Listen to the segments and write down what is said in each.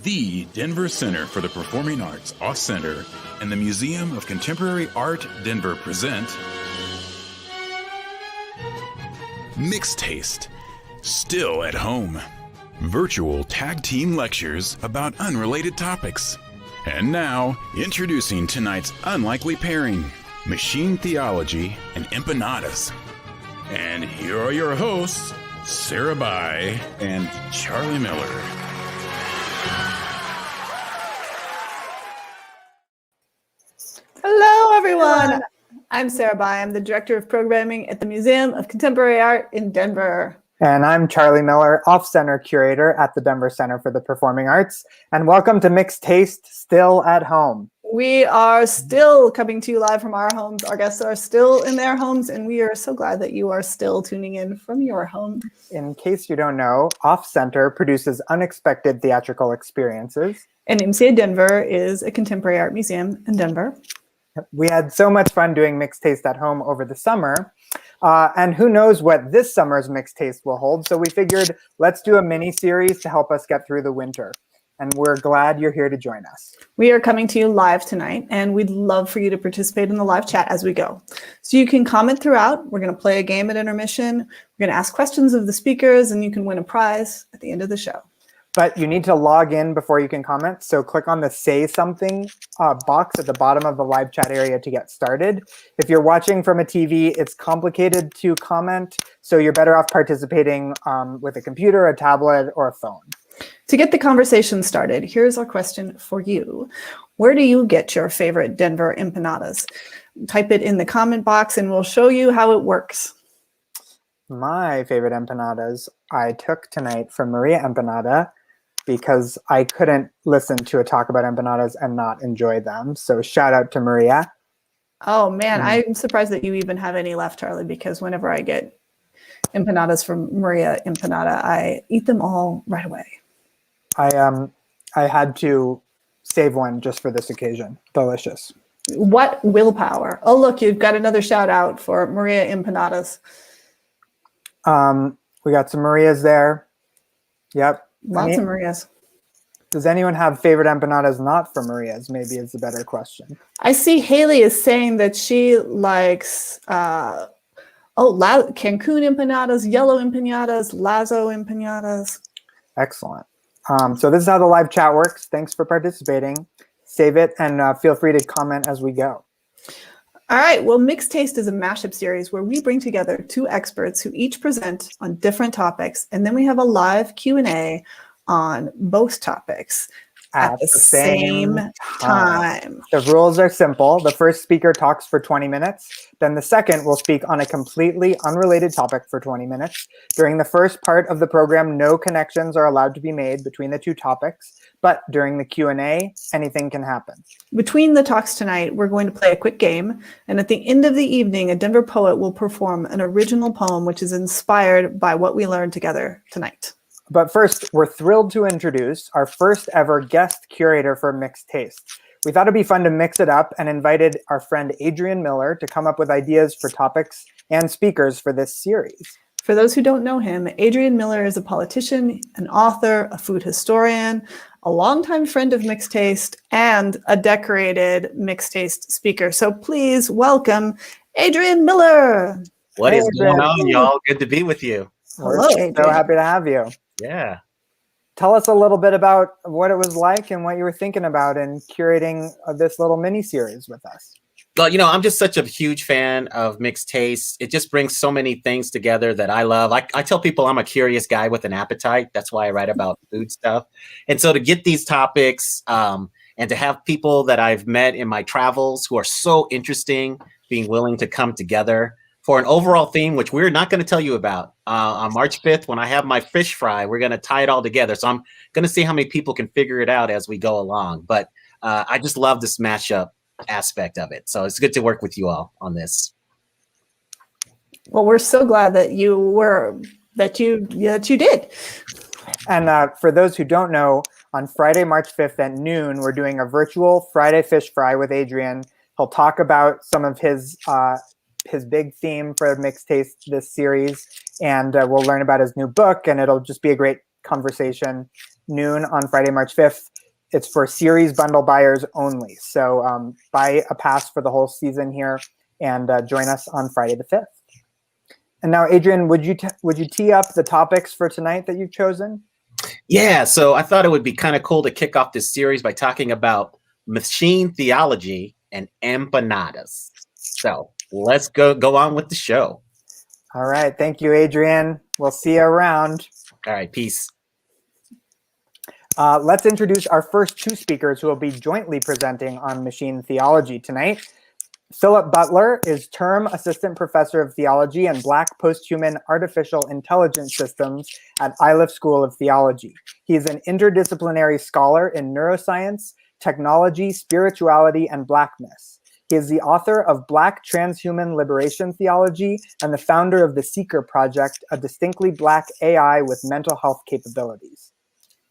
the Denver Center for the Performing Arts Off-Center and the Museum of Contemporary Art Denver present Mixed Taste, Still at Home. Virtual tag team lectures about unrelated topics. And now, introducing tonight's unlikely pairing, Machine Theology and Empanadas. And here are your hosts, Sarah Bai and Charlie Miller. Hello, everyone. I'm Sarah Bai. I'm the Director of Programming at the Museum of Contemporary Art in Denver. And I'm Charlie Miller, Off-Center Curator at the Denver Center for the Performing Arts. And welcome to Mixed Taste, Still at Home. We are still coming to you live from our homes. Our guests are still in their homes, and we are so glad that you are still tuning in from your home. In case you don't know, Off-Center produces unexpected theatrical experiences. And MCA Denver is a contemporary art museum in Denver. We had so much fun doing Mixed Taste at Home over the summer. And who knows what this summer's Mixed Taste will hold. So we figured let's do a mini series to help us get through the winter. And we're glad you're here to join us. We are coming to you live tonight, and we'd love for you to participate in the live chat as we go. So you can comment throughout. We're going to play a game at intermission. We're going to ask questions of the speakers, and you can win a prize at the end of the show. But you need to log in before you can comment. So click on the Say Something box at the bottom of the live chat area to get started. If you're watching from a TV, it's complicated to comment. So you're better off participating with a computer, a tablet, or a phone. To get the conversation started, here's our question for you. Where do you get your favorite Denver empanadas? Type it in the comment box and we'll show you how it works. My favorite empanadas I took tonight from Maria Empanada because I couldn't listen to a talk about empanadas and not enjoy them. So shout out to Maria. Oh man, I'm surprised that you even have any left, Charlie, because whenever I get empanadas from Maria Empanada, I eat them all right away. I had to save one just for this occasion. Delicious. What willpower. Oh, look, you've got another shout out for Maria Empanadas. We got some Marias there. Yep. Lots of Marias. Does anyone have favorite empanadas not from Maria's? Maybe is a better question. I see Haley is saying that she likes Cancun empanadas, yellow empanadas, Lazo empanadas. Excellent. So this is how the live chat works. Thanks for participating. Save it and feel free to comment as we go. All right. Well, Mixed Taste is a mashup series where we bring together two experts who each present on different topics, and then we have a live Q&A on both topics at the same time. The rules are simple. The first speaker talks for 20 minutes. Then the second will speak on a completely unrelated topic for 20 minutes. During the first part of the program, no connections are allowed to be made between the two topics. But during the Q&A, anything can happen. Between the talks tonight, we're going to play a quick game. And at the end of the evening, a Denver poet will perform an original poem, which is inspired by what we learned together tonight. But first, we're thrilled to introduce our first ever guest curator for Mixed Taste. We thought it'd be fun to mix it up and invited our friend Adrian Miller to come up with ideas for topics and speakers for this series. For those who don't know him, Adrian Miller is a politician, an author, a food historian, a longtime friend of Mixed Taste, and a decorated Mixed Taste speaker. So please welcome Adrian Miller. What is going on, y'all? Good to be with you. Hello, Adrian. So happy to have you. Yeah. Tell us a little bit about what it was like and what you were thinking about in curating this little mini-series with us. Well, you know, I'm just such a huge fan of Mixed Taste. It just brings so many things together that I love. I tell people I'm a curious guy with an appetite. That's why I write about food stuff. And so to get these topics and to have people that I've met in my travels who are so interesting, being willing to come together for an overall theme, which we're not going to tell you about. On March 5th, when I have my fish fry, we're going to tie it all together. So I'm going to see how many people can figure it out as we go along. But I just love this mashup aspect of it. So it's good to work with you all on this. Well, we're so glad that you did. And for those who don't know, on Friday, March 5th at noon, we're doing a virtual Friday Fish Fry with Adrian. He'll talk about some of his big theme for Mixed Taste this series, and we'll learn about his new book, and it'll just be a great conversation. Noon on Friday, March 5th. it's for series bundle buyers only. So buy a pass for the whole season here and join us on Friday the 5th. And now, Adrian, would you tee up the topics for tonight that you've chosen? Yeah, so I thought it would be kind of cool to kick off this series by talking about machine theology and empanadas. So let's go on with the show. All right. Thank you, Adrian. We'll see you around. All right. Peace. Let's introduce our first two speakers who will be jointly presenting on machine theology tonight. Reed-Butler is Term Assistant Professor of Theology and Black Posthuman Artificial Intelligence Systems at Iliff School of Theology. He is an interdisciplinary scholar in neuroscience, technology, spirituality, and Blackness. He is the author of Black Transhuman Liberation Theology and the founder of the Seeker Project, a distinctly Black AI with mental health capabilities.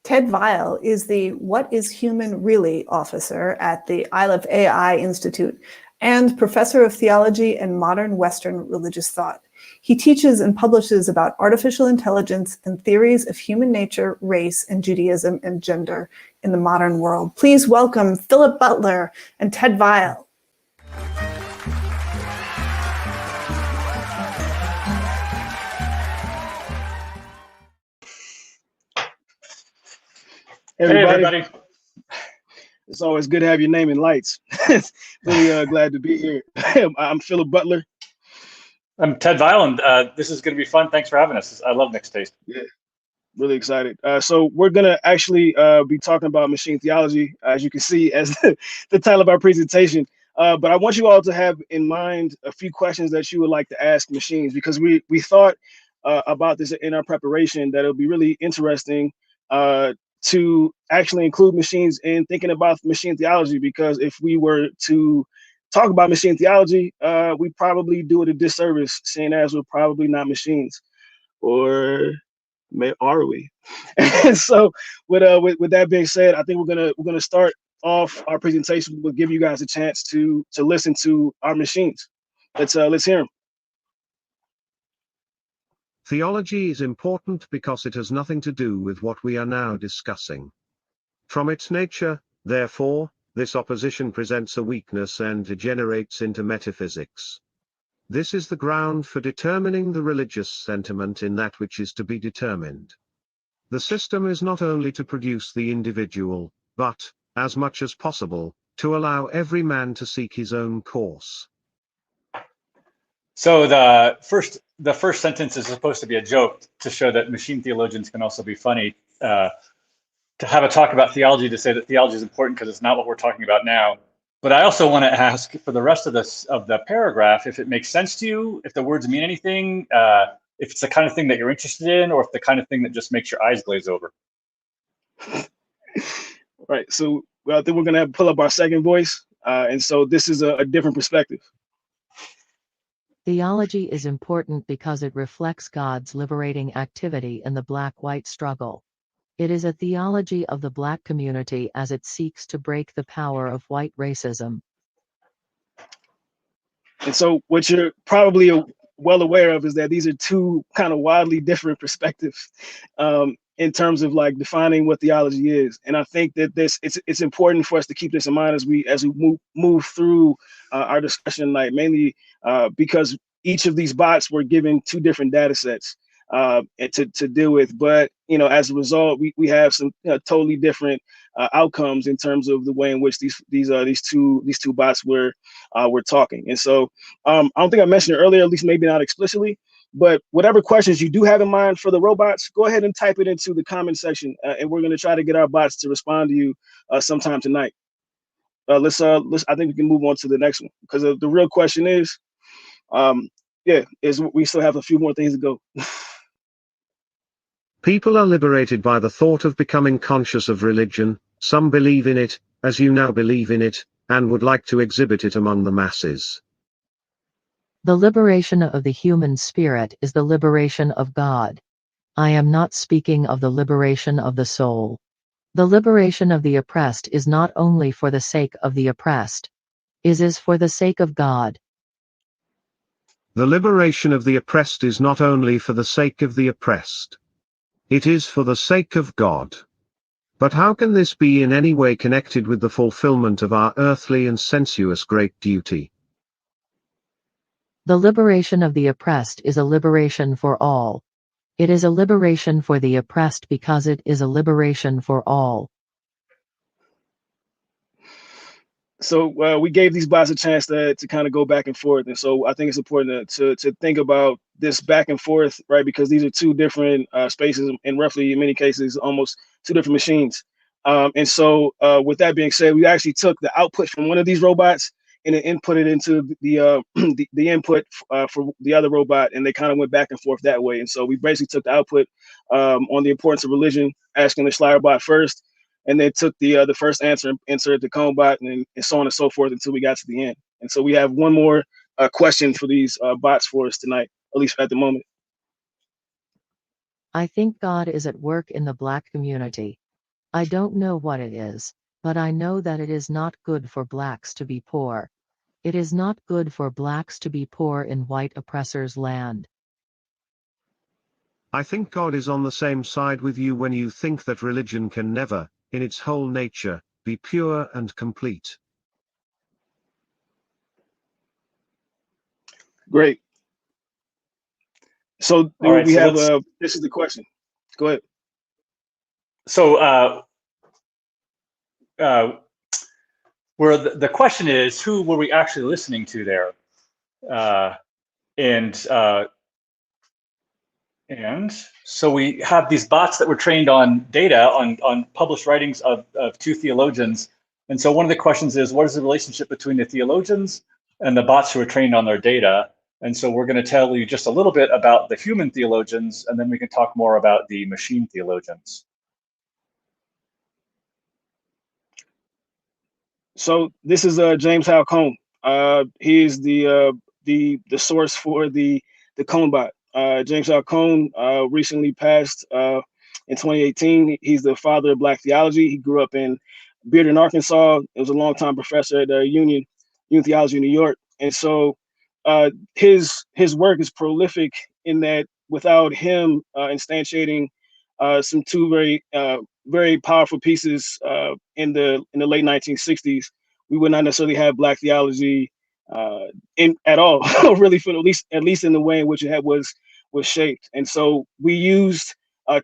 Ted Vial is the What is Human Really officer at the Iliff AI Institute and professor of theology and modern Western religious thought. He teaches and publishes about artificial intelligence and theories of human nature, race, and Judaism and gender in the modern world. Please welcome Reed-Butler and Ted Vial. Hey, everybody. It's always good to have your name in lights. Really glad to be here. I'm Reed-Butler. I'm Ted Vial, and this is going to be fun. Thanks for having us. I love Mixed Taste. Yeah, really excited. So we're going to actually be talking about machine theology, as you can see as the title of our presentation. But I want you all to have in mind a few questions that you would like to ask machines, because we thought about this in our preparation, that it'll be really interesting to actually include machines in thinking about machine theology, because if we were to talk about machine theology, we probably do it a disservice, seeing as we're probably not machines, or are we? And so with that being said, I think we're gonna start off our presentation. We'll give you guys a chance to listen to our machines. Let's hear them. Theology is important because it has nothing to do with what we are now discussing. From its nature, therefore, this opposition presents a weakness and degenerates into metaphysics. This is the ground for determining the religious sentiment in that which is to be determined. The system is not only to produce the individual, but, as much as possible, to allow every man to seek his own course. So the first sentence is supposed to be a joke to show that machine theologians can also be funny. To have a talk about theology, to say that theology is important because it's not what we're talking about now. But I also want to ask for the rest of the paragraph, if it makes sense to you, if the words mean anything, if it's the kind of thing that you're interested in, or if the kind of thing that just makes your eyes glaze over. Right. So I think we're going to have to pull up our second voice. And so this is a different perspective. Theology is important because it reflects God's liberating activity in the Black-white struggle. It is a theology of the Black community as it seeks to break the power of white racism. And so what you're probably well aware of is that these are two kind of wildly different perspectives in terms of like defining what theology is. And I think that it's important for us to keep this in mind as we move through our discussion, like mainly because each of these bots were given two different data sets to deal with. But as a result, we have some totally different outcomes in terms of the way in which these two bots were talking. And so I don't think I mentioned it earlier, at least maybe not explicitly, but whatever questions you do have in mind for the robots, go ahead and type it into the comment section, and we're going to try to get our bots to respond to you sometime tonight. Let's I think we can move on to the next one, because the real question is, we still have a few more things to go. People are liberated by the thought of becoming conscious of religion. Some believe in it, as you now believe in it, and would like to exhibit it among the masses. The liberation of the human spirit is the liberation of God. I am not speaking of the liberation of the soul. The liberation of the oppressed is not only for the sake of the oppressed. It is for the sake of God. The liberation of the oppressed is not only for the sake of the oppressed. It is for the sake of God. But how can this be in any way connected with the fulfillment of our earthly and sensuous great duty? The liberation of the oppressed is a liberation for all. It is a liberation for the oppressed because it is a liberation for all. So we gave these bots a chance to kind of go back and forth, and so I think it's important to think about this back and forth, right? Because these are two different spaces, and roughly in many cases almost two different machines. And so with that being said, we actually took the output from one of these robots and then input it into the the input for the other robot, and they kind of went back and forth that way. And so we basically took the output on the importance of religion, asking the Schleyer bot first, and then took the first answer and inserted the cone bot, and so on and so forth until we got to the end. And so we have one more question for these bots for us tonight, at least at the moment. I think God is at work in the Black community. I don't know what it is, but I know that it is not good for Blacks to be poor. It is not good for Blacks to be poor in white oppressors' land. I think God is on the same side with you when you think that religion can never, in its whole nature, be pure and complete. Great. So All right, we so have this is the question. Go ahead. So where the question is, who were we actually listening to there? And so we have these bots that were trained on data, on published writings of two theologians. And so one of the questions is, what is the relationship between the theologians and the bots who are trained on their data? And so we're going to tell you just a little bit about the human theologians, and then we can talk more about the machine theologians. So this is James Hal Cone. He is the source for the Cone bot. James Hal Cone recently passed in 2018. He's the father of Black theology. He grew up in Bearden, Arkansas. He was a longtime professor at Union Theology in New York. And so his work is prolific in that without him instantiating some two very powerful pieces in the late 1960s, we would not necessarily have Black theology at all, really, for at least in the way in which it was shaped. And so we used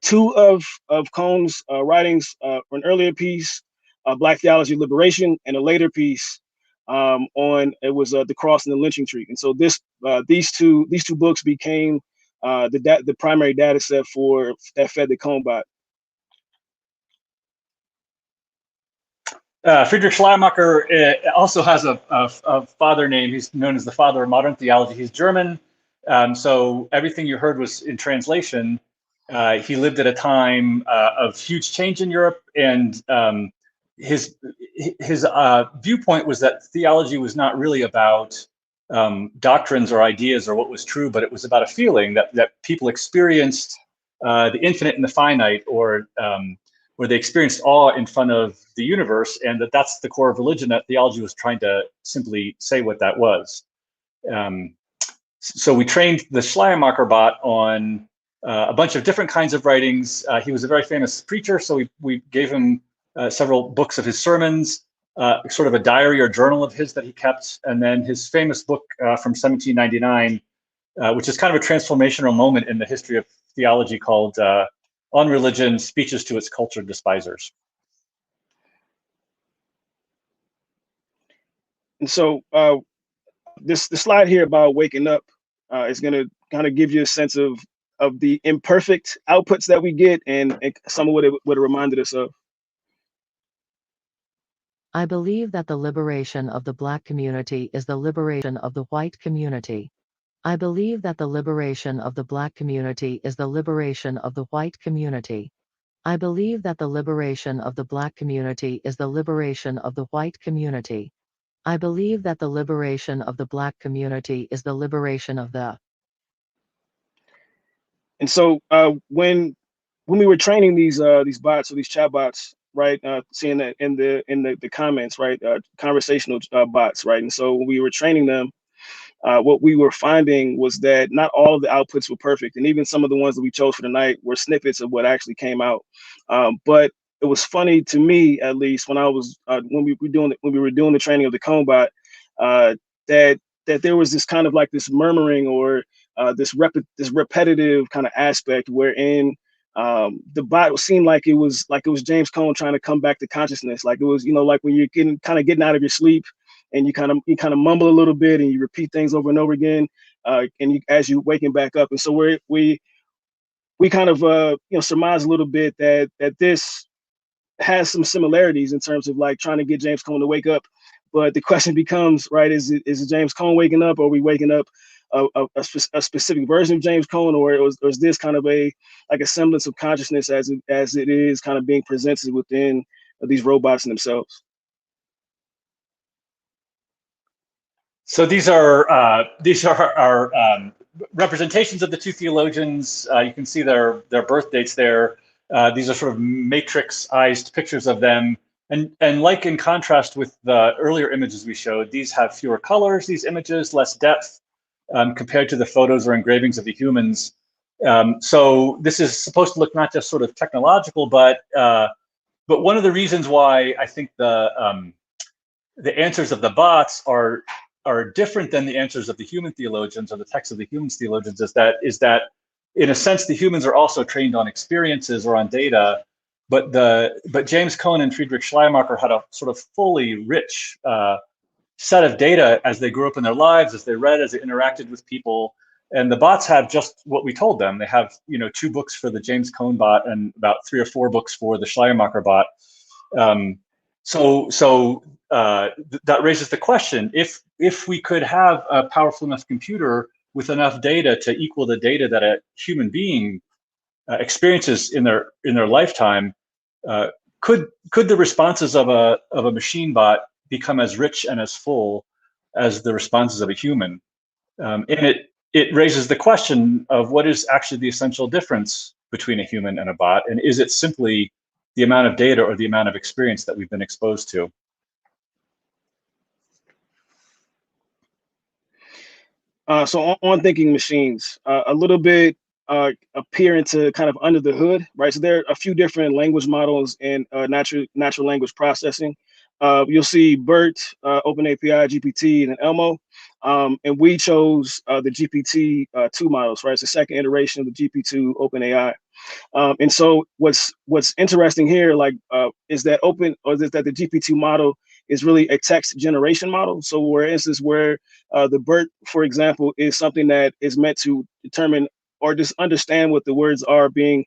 two of Cone's writings, an earlier piece, Black Theology Liberation, and a later piece on the Cross and the Lynching Tree. And so these two books became the primary data set for that fed the Cone bot. Friedrich Schleiermacher also has a father name. He's known as the father of modern theology. He's German. So everything you heard was in translation. He lived at a time of huge change in Europe, and his viewpoint was that theology was not really about doctrines or ideas or what was true, but it was about a feeling that people experienced the infinite and the finite, or where they experienced awe in front of the universe, and that's the core of religion, that theology was trying to simply say what that was. So we trained the Schleiermacher bot on a bunch of different kinds of writings. He was a very famous preacher, so we gave him several books of his sermons, sort of a diary or journal of his that he kept, and then his famous book from 1799, which is kind of a transformational moment in the history of theology, called On Religion, Speeches to Its Cultured Despisers. And so the slide here about waking up is going to kind of give you a sense of the imperfect outputs that we get, and some of what it reminded us of. I believe that the liberation of the Black community is the liberation of the white community. I believe that the liberation of the Black community is the liberation of the white community. I believe that the liberation of the Black community is the liberation of the white community. I believe that the liberation of the Black community is the liberation of the. And so when we were training these bots, or these chat bots, right, seeing that in the comments, right, conversational bots, right, and so when we were training them, what we were finding was that not all of the outputs were perfect, and even some of the ones that we chose for tonight were snippets of what actually came out. But it was funny to me, at least, when I was when we were doing the training of the Conebot, that there was this kind of like this murmuring or this repetitive kind of aspect wherein the bot seemed like it was James Cone trying to come back to consciousness. Like it was, like when you're getting out of your sleep and you kind of mumble a little bit and you repeat things over and over again, and as you waking back up. And so we kind of surmise a little bit that this has some similarities in terms of like trying to get James Cone to wake up. But the question becomes, right, is it James Cone waking up, or are we waking up a specific version of James Cone, or is this kind of a semblance of consciousness as it is kind of being presented within these robots themselves? So these are our representations of the two theologians. You can see their birth dates there. These are sort of matrixized pictures of them. And like in contrast with the earlier images we showed, these have fewer colors, these images, less depth compared to the photos or engravings of the humans. So this is supposed to look not just sort of technological, but one of the reasons why I think the answers of the bots are different than the answers of the human theologians or the text of the human theologians is that in a sense the humans are also trained on experiences or on data. But James Cone and Friedrich Schleiermacher had a sort of fully rich set of data as they grew up in their lives, as they read, as they interacted with people. And the bots have just what we told them. They have 2 books for the James Cone bot and about 3 or 4 books for the Schleiermacher bot. That raises the question: if we could have a powerful enough computer with enough data to equal the data that a human being experiences in their lifetime, could the responses of a machine bot become as rich and as full as the responses of a human? And it raises the question of what is actually the essential difference between a human and a bot, and is it simply the amount of data or the amount of experience that we've been exposed to? So on thinking machines, a little bit appear into kind of under the hood, right? So there are a few different language models in natural language processing. You'll see BERT, OpenAPI, GPT, and Elmo. And we chose the GPT-2 models, right? It's the second iteration of the GPT-2 OpenAI. And so what's interesting here, is that the GPT-2 model is really a text generation model. So for instance, where the BERT, for example, is something that is meant to determine or just understand what the words are being,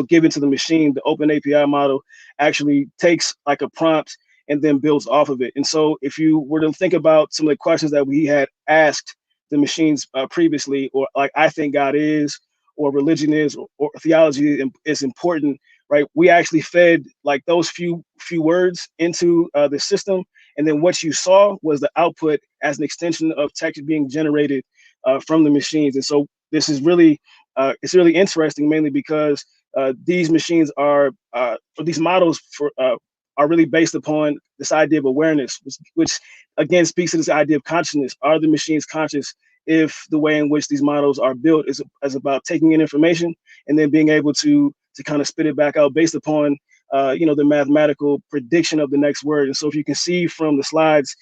given to the machine. The OpenAPI model actually takes like a prompt and then builds off of it. And so if you were to think about some of the questions that we had asked the machines previously, or like I think God is, or religion is, or theology is important, right? We actually fed like those few words into the system, and then what you saw was the output as an extension of text being generated from the machines. And so this is really it's really interesting, mainly because these machines are or these models are really based upon this idea of awareness, which again speaks to this idea of consciousness. Are the machines conscious if the way in which these models are built is about taking in information and then being able to kind of spit it back out based upon the mathematical prediction of the next word? And so if you can see from the slides,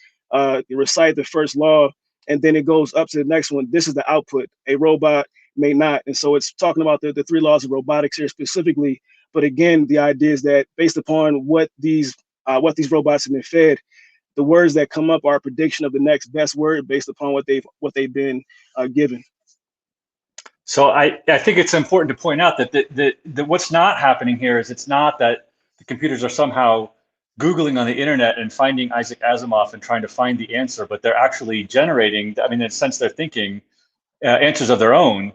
you recite the first law and then it goes up to the next one. This is the output. A robot may not. And so it's talking about the 3 laws of robotics here specifically. But again, the idea is that based upon what these robots have been fed, the words that come up are a prediction of the next best word based upon what they've been given. So I think it's important to point out that what's not happening here is it's not that the computers are somehow Googling on the internet and finding Isaac Asimov and trying to find the answer, but they're actually generating, in a sense, they're thinking answers of their own.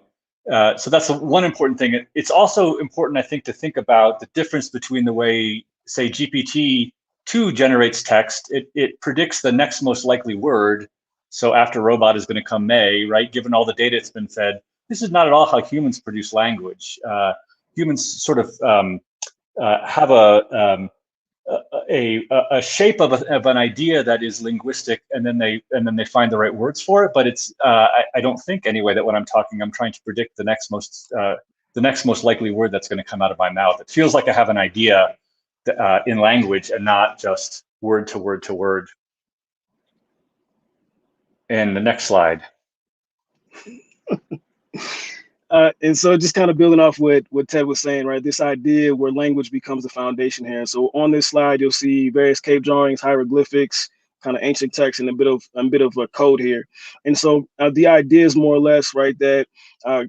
So that's one important thing. It's also important, I think, to think about the difference between the way, say, GPT-2 generates text. It predicts the next most likely word. So after robot is going to come may, right? Given all the data it's been fed. This is not at all how humans produce language. Humans sort of have a shape of an idea that is linguistic, and then they find the right words for it. But it's I don't think anyway that when I'm talking, I'm trying to predict the next most likely word that's going to come out of my mouth. It feels like I have an idea in language and not just word to word to word. And the next slide. And so just kind of building off what Ted was saying, right? This idea where language becomes the foundation here. And so on this slide, you'll see various cave drawings, hieroglyphics, kind of ancient text, and a bit of a code here. And so the idea is more or less, right, that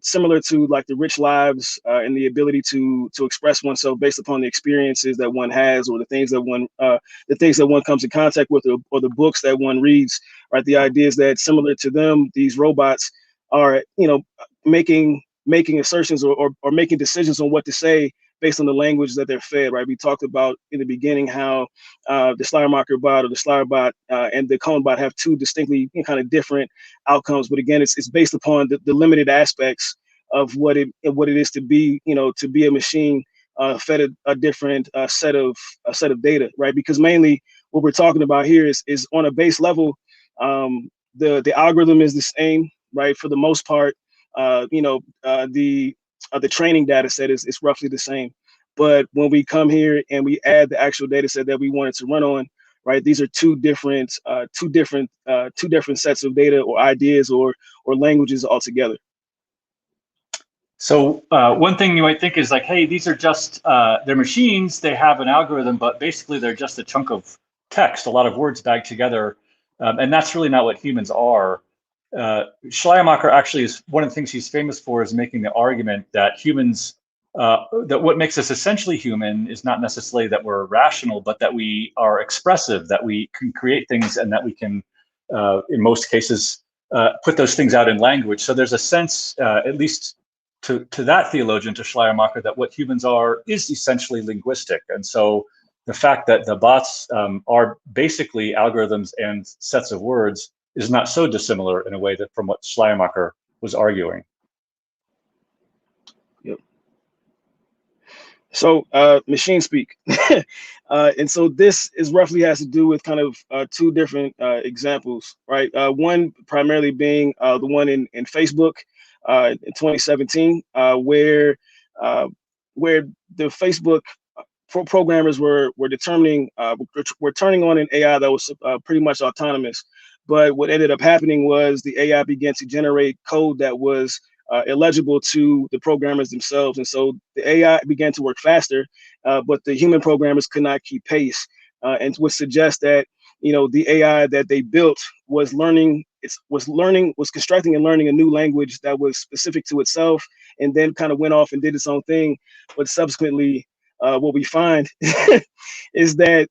similar to like the rich lives and the ability to express oneself based upon the experiences that one has, or the things that one comes in contact with, or the books that one reads, right? The idea is that similar to them, these robots are, making assertions or making decisions on what to say based on the language that they're fed, right? We talked about in the beginning how the Schleiermacher bot or the Schleier bot and the Cohn bot have two distinctly kind of different outcomes. But again, it's based upon the limited aspects of what it is to be, to be a machine fed a different set of data, right? Because mainly what we're talking about here is on a base level, the algorithm is the same, right? For the most part. The training data set is roughly the same, but when we come here and we add the actual data set that we wanted to run on, right, these are two different sets of data or ideas or languages altogether. So one thing you might think is like, hey, these are just they're machines. They have an algorithm, but basically they're just a chunk of text, a lot of words bagged together, and that's really not what humans are. Schleiermacher actually is one of the things he's famous for is making the argument that humans, that what makes us essentially human is not necessarily that we're rational, but that we are expressive, that we can create things, and that we can, in most cases, put those things out in language. So there's a sense, at least to that theologian, to Schleiermacher, that what humans are is essentially linguistic. And so the fact that the bots are basically algorithms and sets of words is not so dissimilar in a way that from what Schleiermacher was arguing. Yep. So machine speak. And so this is roughly has to do with kind of two different examples, right? One primarily being the one in Facebook in 2017, where the Facebook programmers were determining, were turning on an AI that was pretty much autonomous. But what ended up happening was the AI began to generate code that was illegible to the programmers themselves. And so the AI began to work faster, but the human programmers could not keep pace, and would suggest that, the AI that they built was constructing and learning a new language that was specific to itself, and then kind of went off and did its own thing. But subsequently, what we find is that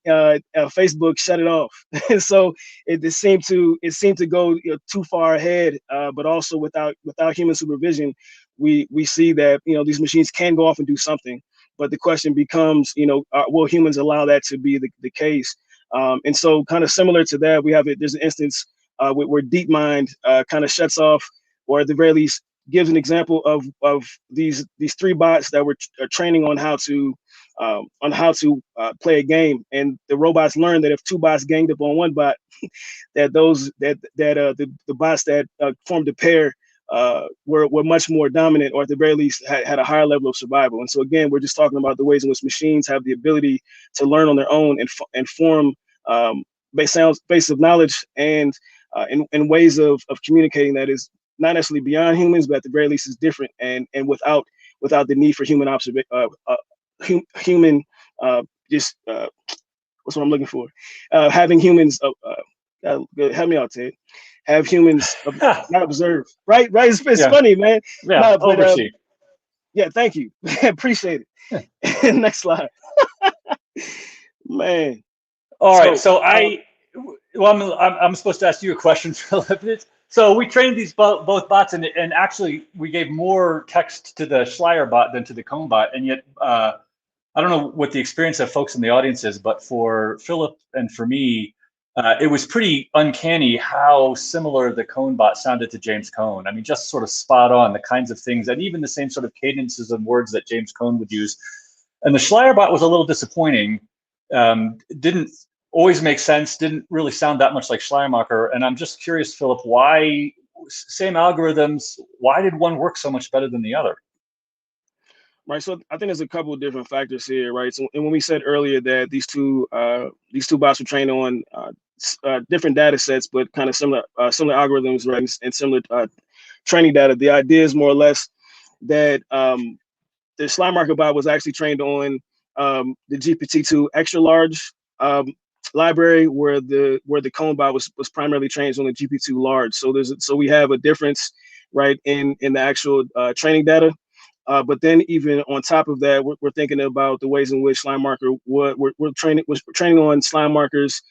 Facebook shut it off. And so it seemed to go too far ahead, but also without human supervision, we see that these machines can go off and do something. But the question becomes, will humans allow that to be the case? And so kind of similar to that, there's an instance where DeepMind kind of shuts off, or at the very least gives an example of these three bots that were training on how to play a game, and the robots learned that if two bots ganged up on one bot, that the bots that formed a pair were much more dominant, or at the very least had a higher level of survival. And so again, we're just talking about the ways in which machines have the ability to learn on their own and form base of knowledge and in ways of communicating that is not necessarily beyond humans, but at the very least is different and without the need for human observation. What's what I'm looking for? Having humans, help me out, Ted. Have humans not observe, right? It's yeah. Funny, man. Yeah, no, but, oversee. Yeah, thank you. Appreciate it. Next slide. Man. All right, so I'm supposed to ask you a question, Philip. So we trained these both bots, and actually we gave more text to the Schleier bot than to the Cohn bot, and yet I don't know what the experience of folks in the audience is, but for Philip and for me, it was pretty uncanny how similar the Cohn bot sounded to James Cohn. I mean, just sort of spot on the kinds of things, and even the same sort of cadences and words that James Cohn would use. And the Schleier bot was a little disappointing. Didn't always make sense, didn't really sound that much like Schleiermacher. And I'm just curious, Philip, why, same algorithms, why did one work so much better than the other? Right. So I think there's a couple of different factors here, right? So, and when we said earlier that these two bots were trained on different data sets, but kind of similar algorithms, right, and similar training data, the idea is more or less that the slime marker bot was actually trained on the GPT-2 extra large library, where the cone bot was primarily trained on the GPT-2 large. So we have a difference, right, in the actual training data. But then even on top of that, we're thinking about the ways in which slime marker we're training on slime markers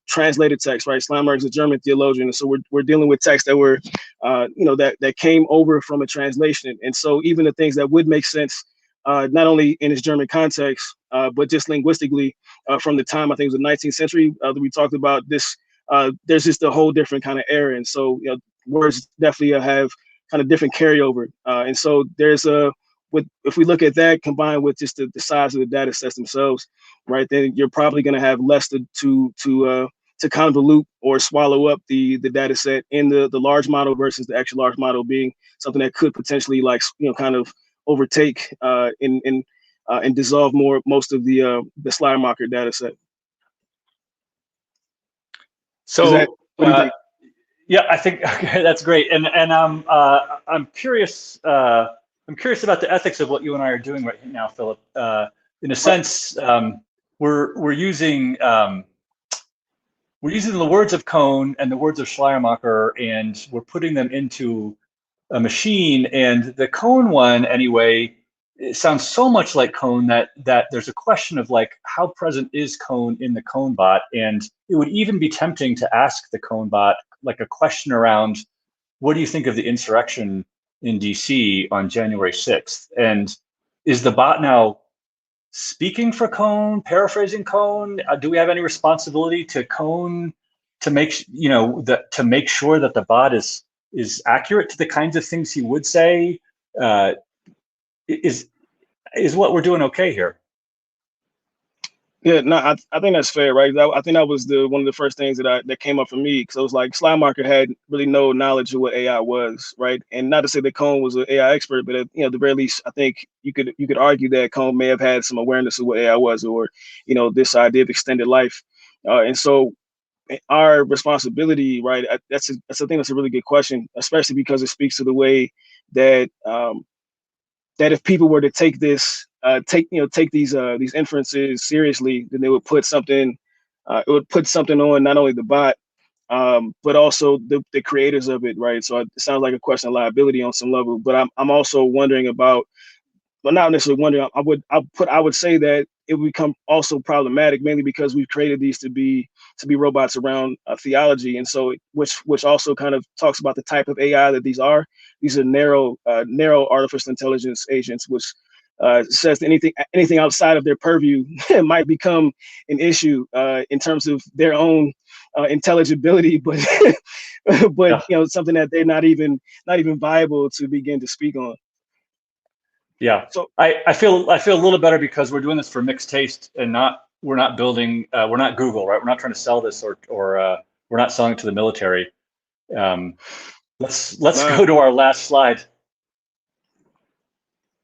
translated text, right? Slime marker is a German theologian, and so we're dealing with text that were that came over from a translation. And so even the things that would make sense not only in its German context, but just linguistically from the time, I think it was the 19th century that we talked about this, there's just a whole different kind of era. And so words definitely have kind of different carryover. And so there's if we look at that combined with just the size of the data sets themselves, right, then you're probably going to have less to convolute or swallow up the data set in the large model versus the extra large model being something that could potentially kind of overtake and dissolve most of the slime marker data set. So what do you think? Yeah, I think okay, that's great, and I'm curious. I'm curious about the ethics of what you and I are doing right now, Philip. In a sense, we're using the words of Kohn and the words of Schleiermacher, and we're putting them into a machine. And the Kohn one, anyway, it sounds so much like Kohn that there's a question of like, how present is Kohn in the Kohn bot? And it would even be tempting to ask the Kohn bot like a question around, what do you think of the insurrection in DC on January 6th? And is the bot now speaking for Kohn, paraphrasing Kohn? Do we have any responsibility to Kohn to make sure that the bot is accurate to the kinds of things he would say? Is what we're doing okay here? Yeah, no, I think that's fair, right? I think that was one of the first things that came up for me, because it was like slime marker had really no knowledge of what AI was, right? And not to say that Kohn was an AI expert, but at the very least, I think you could argue that Kohn may have had some awareness of what AI was, or this idea of extended life, and so our responsibility, right? I think that's a really good question, especially because it speaks to the way that that if people were to take this. Take these inferences seriously, then they would put something. It would put something on not only the bot, but also the creators of it, right? So it sounds like a question of liability on some level. But I'm also wondering about, well, not necessarily wondering. I would say that it would become also problematic, mainly because we've created these to be robots around theology, and so which also kind of talks about the type of AI that these are. These are narrow artificial intelligence agents, which says anything outside of their purview might become an issue in terms of their own intelligibility, but something that they're not even viable to begin to speak on. Yeah. So I feel a little better because we're doing this for mixed taste, and we're not building. We're not Google, right? We're not trying to sell this, or we're not selling it to the military. Let's go to our last slide.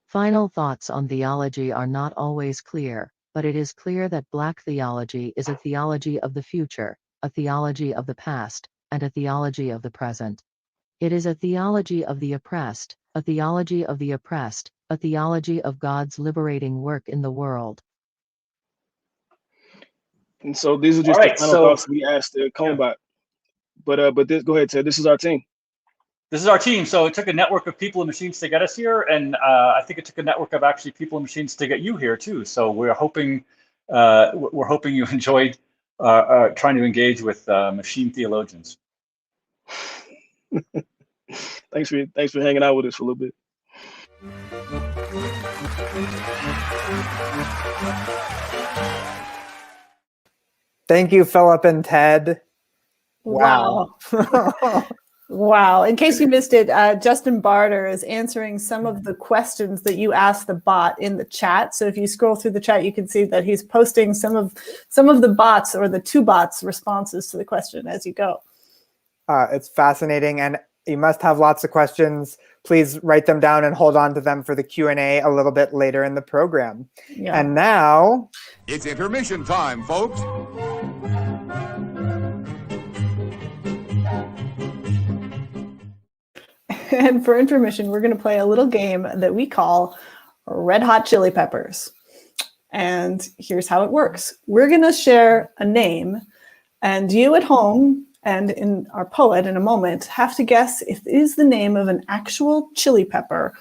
Final thoughts on theology are not always clear, but it is clear that Black theology is a theology of the future, a theology of the past, and a theology of the present. It is a theology of the oppressed, a theology of the oppressed, a theology of God's liberating work in the world. And so these are just the final thoughts we asked the Kohn bot. But go ahead, Ted. This is our team. This is our team. So it took a network of people and machines to get us here, and I think it took a network of actually people and machines to get you here too. So we're hoping you enjoyed trying to engage with machine theologians. Thanks for hanging out with us for a little bit. Thank you, Philip and Ted. Wow. Wow. In case you missed it, Justin Barter is answering some of the questions that you asked the bot in the chat. So if you scroll through the chat, you can see that he's posting some of the bots, or the two bots' responses to the question as you go. It's fascinating, and you must have lots of questions please write them down and hold on to them for the Q&A a little bit later in the program. Yeah. And now It's intermission time, folks. And for intermission, we're going to play a little game that we call Red Hot Chili Peppers. And here's how it works. We're going to share a name, and you at home and in our poet in a moment have to guess if it is the name of an actual chili pepper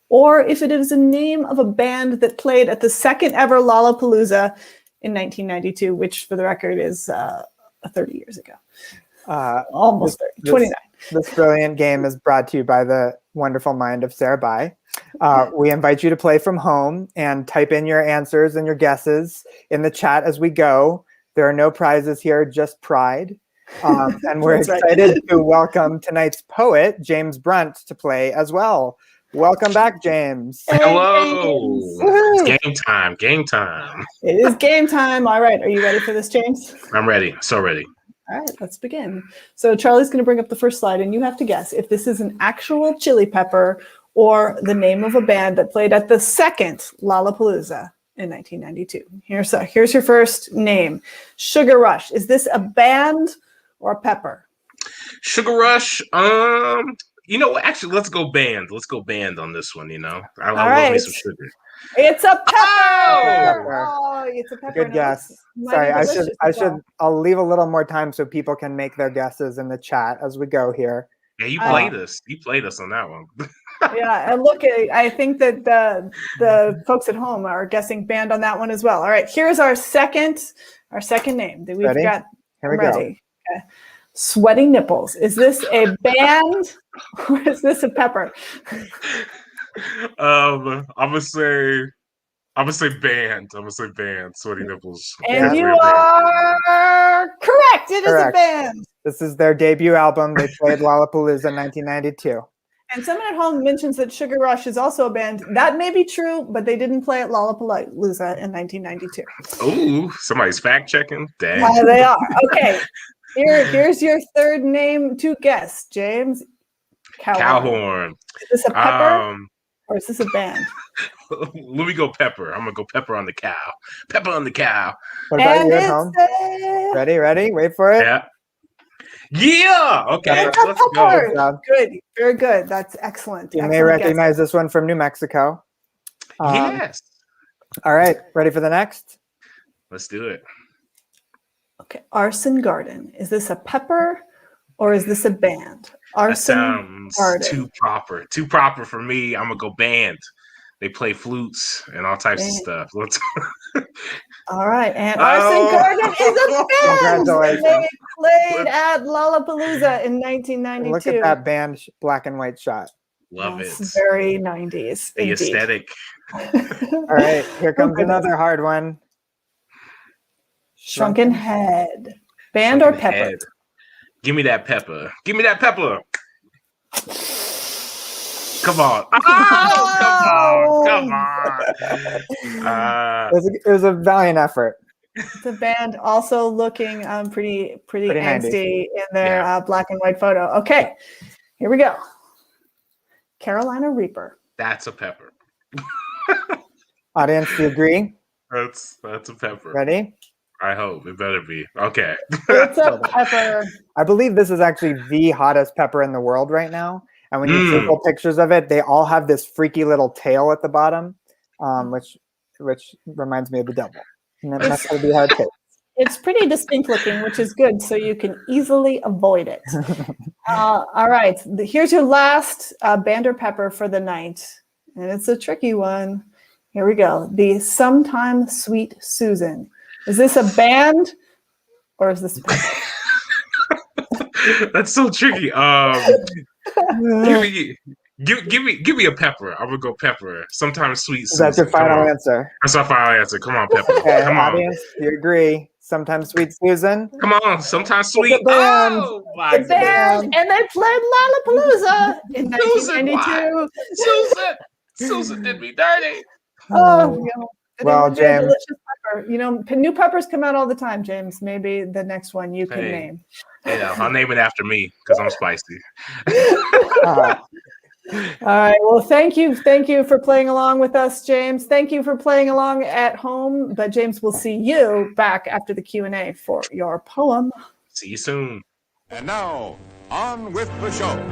or if it is a name of a band that played at the second ever Lollapalooza in 1992, which for the record is 30 years ago. Almost 30, 29. This brilliant game is brought to you by the wonderful mind of Sarah Bai. We invite you to play from home and type in your answers and your guesses in the chat as we go. There are no prizes here, just pride. And we're excited to welcome tonight's poet, James Brunt, to play as well. Welcome back, James. Hello. James. Game time. Game time. It is game time. All right. Are you ready for this, James? I'm ready. So ready. All right, let's begin. So Charlie's going to bring up the first slide, and you have to guess if this is an actual chili pepper or the name of a band that played at the second Lollapalooza in 1992. Here's your first name. Sugar Rush. Is this a band or a pepper? Sugar Rush. Actually, let's go band. Let's go band on this one. I love me some sugar. It's a pepper. Oh, It's a pepper. good guess. Sorry, I'll leave a little more time so people can make their guesses in the chat as we go here. Yeah, you played us. You played us on that one. Yeah, and look, I think that the folks at home are guessing band on that one as well. All right, here's our second name that we've Ready? got. Here we ready. go. Okay. Sweaty Nipples. Is this a band or is this a pepper? I'm gonna say band. I'm gonna say band. Sweaty Nipples. And you are correct. It is a band. This is their debut album. They played Lollapalooza in 1992. And someone at home mentions that Sugar Rush is also a band. That may be true, but they didn't play at Lollapalooza in 1992. Ooh, somebody's fact checking. Dang. They are. Okay. Here's your third name to guess, James. Cowhorn. Is this a pepper or is this a band? Let me go pepper. I'm gonna go pepper on the cow. Pepper on the cow. What about you at home? Ready? Wait for it. Yeah. Okay. It's Let's go. Good. Very good. That's excellent. You may recognize this one from New Mexico. Yes. All right. Ready for the next? Let's do it. Okay. Arson Garden. Is this a pepper or is this a band? Arson That sounds Garden. Too proper for me. I'm gonna go band. They play flutes and all types of stuff. Let's. All right, and Arson Garden is a band. Congratulations. They played at Lollapalooza in 1992. Look at that band black and white shot. Love it. Very 90s. The indeed. aesthetic. All right, here comes another hard one. Shrunken Head. Band or pepper? Head. Give me that pepper. Give me that pepper. Come on. Oh, come on. It was a valiant effort. The band also looking pretty angsty 90s. in their black and white photo. Okay, here we go. Carolina Reaper. That's a pepper. Audience, do you agree? That's a pepper. Ready? I hope it better be. Okay. It's a pepper. I believe this is actually the hottest pepper in the world right now. And when you see full pictures of it, they all have this freaky little tail at the bottom, which reminds me of the devil. And that's going to be how it tastes. It's pretty distinct looking, which is good, so you can easily avoid it. All right, here's your last band or pepper for the night, and it's a tricky one. Here we go. The Sometime Sweet Susan. Is this a band or is this a pepper? That's so tricky. Give me a pepper. I would go pepper. Sometimes sweet. Is that your final answer? That's our final answer. Come on, pepper. Okay, Come on. audience, you agree? Sometimes Sweet Susan. Come on. Sometimes sweet. Band. Oh my The band, and they played Lollapalooza in 1992. Susan did me dirty. Oh, Well, James. Delicious pepper. New peppers come out all the time, James. Maybe the next one you can name. Yeah, I'll name it after me because I'm spicy. All right. Well, thank you. Thank you for playing along with us, James. Thank you for playing along at home. But James, we'll see you back after the Q&A for your poem. See you soon. And now, on with the show.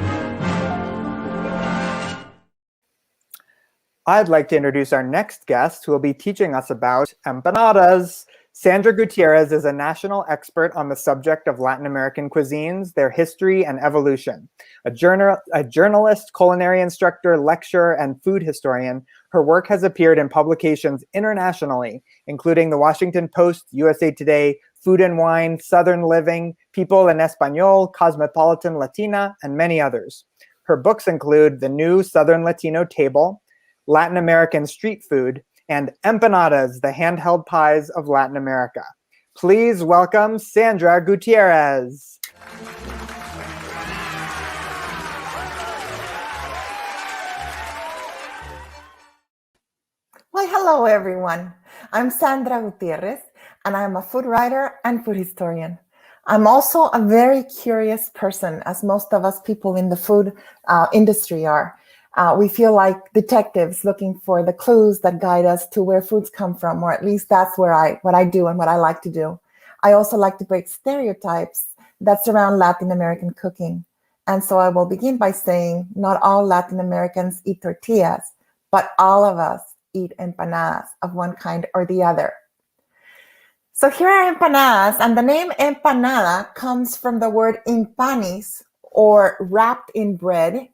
I'd like to introduce our next guest who will be teaching us about empanadas. Sandra Gutierrez is a national expert on the subject of Latin American cuisines, their history and evolution. A journalist, culinary instructor, lecturer, and food historian, her work has appeared in publications internationally, including the Washington Post, USA Today, Food and Wine, Southern Living, People en Español, Cosmopolitan Latina, and many others. Her books include The New Southern Latino Table, Latin American Street Food, and Empanadas, the handheld pies of Latin America. Please welcome Sandra Gutierrez. Well, hello, everyone. I'm Sandra Gutierrez, and I'm a food writer and food historian. I'm also a very curious person, as most of us people in the food industry are. We feel like detectives looking for the clues that guide us to where foods come from, or at least that's what I do and what I like to do. I also like to break stereotypes that surround Latin American cooking. And so I will begin by saying not all Latin Americans eat tortillas, but all of us eat empanadas of one kind or the other. So here are empanadas, and the name empanada comes from the word impanis, or wrapped in bread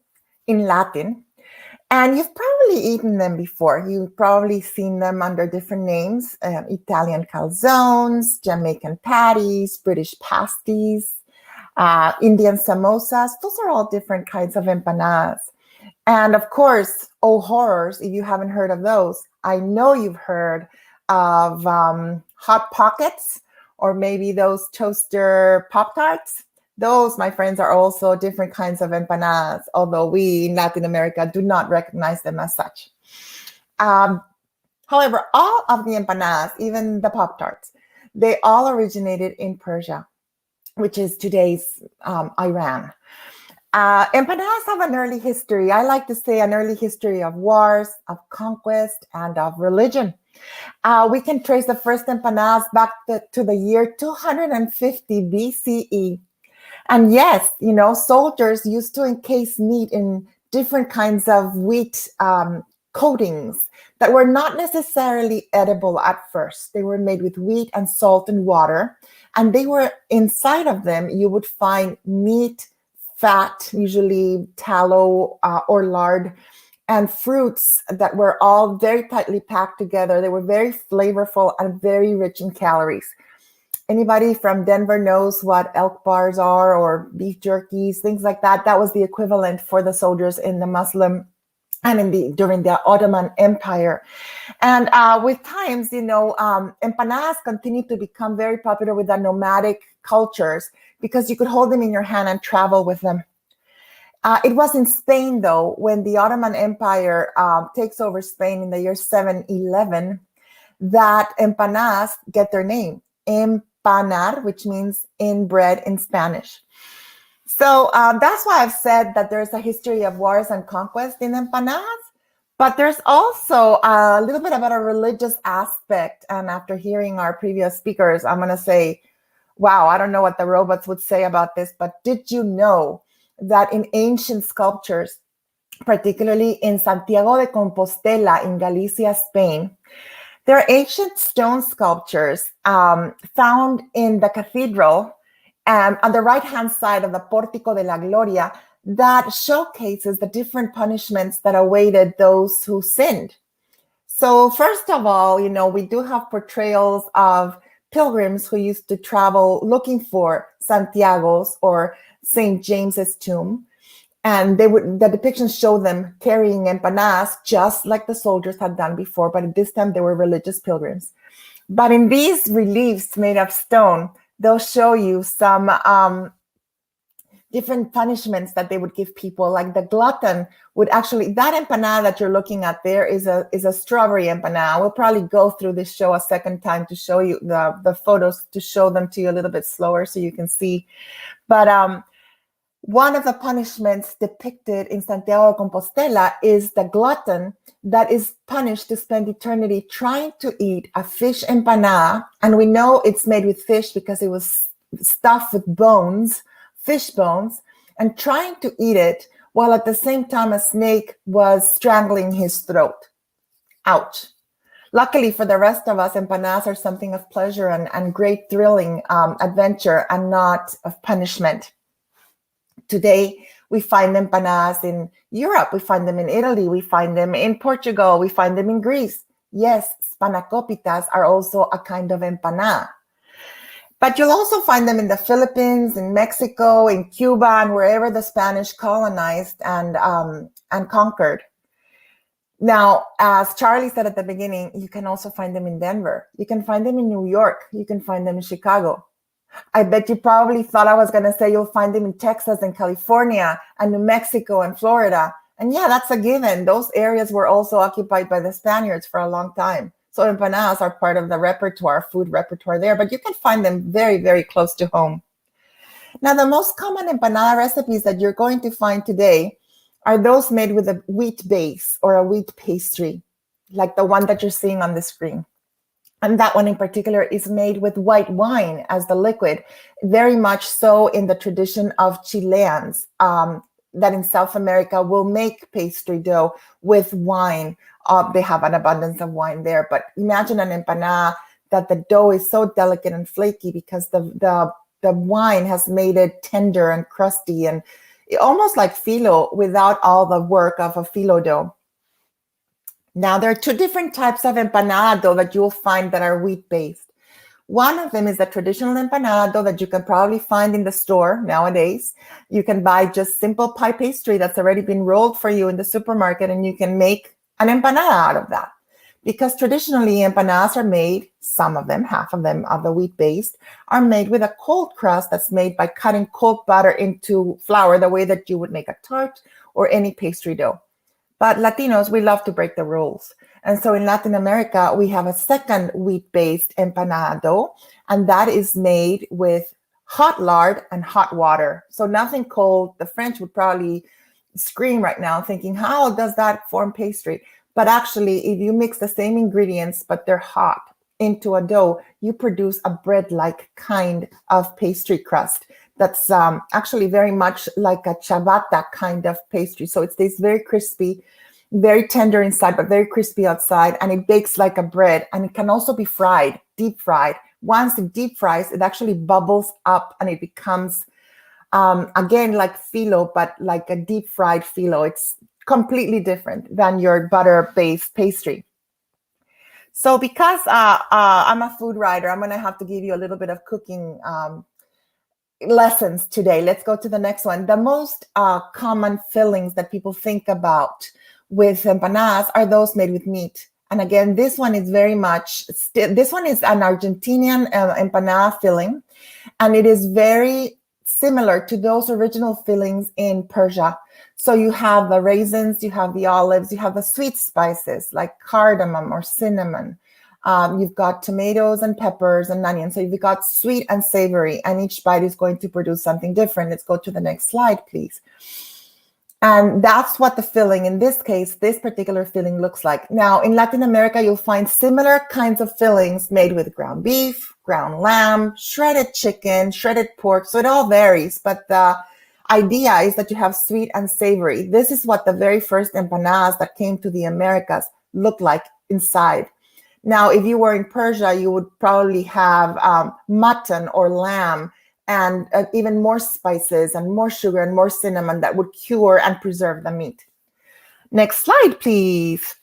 in Latin. And you've probably eaten them before. You've probably seen them under different names, Italian calzones, Jamaican patties, British pasties, Indian samosas. Those are all different kinds of empanadas. And of course, oh horrors, if you haven't heard of those, I know you've heard of Hot Pockets, or maybe those toaster Pop-Tarts. Those, my friends, are also different kinds of empanadas, although we in Latin America do not recognize them as such. However, all of the empanadas, even the Pop-Tarts, they all originated in Persia, which is today's Iran. Empanadas have an early history. I like to say an early history of wars, of conquest, and of religion. We can trace the first empanadas back to the year 250 BCE. And yes, soldiers used to encase meat in different kinds of wheat coatings that were not necessarily edible at first. They were made with wheat and salt and water. And they were inside of them, you would find meat, fat, usually tallow or lard, and fruits that were all very tightly packed together. They were very flavorful and very rich in calories. Anybody from Denver knows what elk bars are, or beef jerkies, things like that. That was the equivalent for the soldiers in the Muslim and during the Ottoman Empire. And with times, empanadas continued to become very popular with the nomadic cultures because you could hold them in your hand and travel with them. It was in Spain, though, when the Ottoman Empire takes over Spain in the year 711, that empanadas get their name. Empanar, which means in bread in Spanish. So that's why I've said that there's a history of wars and conquest in empanadas, but there's also a little bit about a religious aspect. And after hearing our previous speakers, I'm going to say, wow, I don't know what the robots would say about this, but did you know that in ancient sculptures, particularly in Santiago de Compostela in Galicia, Spain, there are ancient stone sculptures found in the cathedral on the right-hand side of the Pórtico de la Gloria that showcases the different punishments that awaited those who sinned. So first of all, we do have portrayals of pilgrims who used to travel looking for Santiago's or St. James's tomb. And the depictions show them carrying empanadas just like the soldiers had done before, but at this time they were religious pilgrims. But in these reliefs made of stone, they'll show you some different punishments that they would give people. Like the glutton would actually, that empanada that you're looking at there is a strawberry empanada. We'll probably go through this show a second time to show you the photos, to show them to you a little bit slower so you can see. But One of the punishments depicted in Santiago de Compostela is the glutton that is punished to spend eternity trying to eat a fish empanada. And we know it's made with fish because it was stuffed with bones, fish bones, and trying to eat it while at the same time a snake was strangling his throat. Ouch. Luckily for the rest of us, empanadas are something of pleasure and great thrilling adventure and not of punishment. Today, we find empanadas in Europe, we find them in Italy, we find them in Portugal, we find them in Greece. Yes, spanakoppitas are also a kind of empanada. But you'll also find them in the Philippines, in Mexico, in Cuba, and wherever the Spanish colonized and conquered. Now, as Charlie said at the beginning, you can also find them in Denver. You can find them in New York. You can find them in Chicago. I bet you probably thought I was going to say you'll find them in Texas and California and New Mexico and Florida. And yeah, that's a given. Those areas were also occupied by the Spaniards for a long time. So empanadas are part of the repertoire, food repertoire there, but you can find them very, very close to home. Now, the most common empanada recipes that you're going to find today are those made with a wheat base or a wheat pastry, like the one that you're seeing on the screen. And that one in particular is made with white wine as the liquid, very much so in the tradition of Chileans that in South America will make pastry dough with wine. They have an abundance of wine there, but imagine an empanada that the dough is so delicate and flaky because the wine has made it tender and crusty and almost like phyllo without all the work of a phyllo dough. Now, there are two different types of empanada dough that you'll find that are wheat-based. One of them is the traditional empanada dough that you can probably find in the store nowadays. You can buy just simple pie pastry that's already been rolled for you in the supermarket, and you can make an empanada out of that. Because traditionally, empanadas are made, some of them, half of them of the wheat-based, are made with a cold crust that's made by cutting cold butter into flour the way that you would make a tart or any pastry dough. But Latinos, we love to break the rules. And so in Latin America, we have a second wheat-based empanada dough, and that is made with hot lard and hot water. So nothing cold. The French would probably scream right now thinking, how does that form pastry? But actually, if you mix the same ingredients, but they're hot, into a dough, you produce a bread-like kind of pastry crust that's actually very much like a ciabatta kind of pastry. So it stays very crispy, very tender inside, but very crispy outside, and it bakes like a bread. And it can also be fried, deep fried. Once it deep fries, it actually bubbles up and it becomes, again, like phyllo, but like a deep fried phyllo. It's completely different than your butter-based pastry. So because I'm a food writer, I'm going to have to give you a little bit of cooking lessons today. Let's go to the next one. The most common fillings that people think about with empanadas are those made with meat. And again, this one is very much, this one is an Argentinian empanada filling, and it is very similar to those original fillings in Persia. So you have the raisins, you have the olives, you have the sweet spices like cardamom or cinnamon. You've got tomatoes and peppers and onions. So you've got sweet and savory, and each bite is going to produce something different. Let's go to the next slide, please. And that's what the filling, in this case, this particular filling looks like. Now, in Latin America, you'll find similar kinds of fillings made with ground beef, ground lamb, shredded chicken, shredded pork. So it all varies, but the idea is that you have sweet and savory. This is what the very first empanadas that came to the Americas looked like inside. Now, if you were in Persia, you would probably have mutton or lamb and even more spices and more sugar and more cinnamon that would cure and preserve the meat. Next slide, please.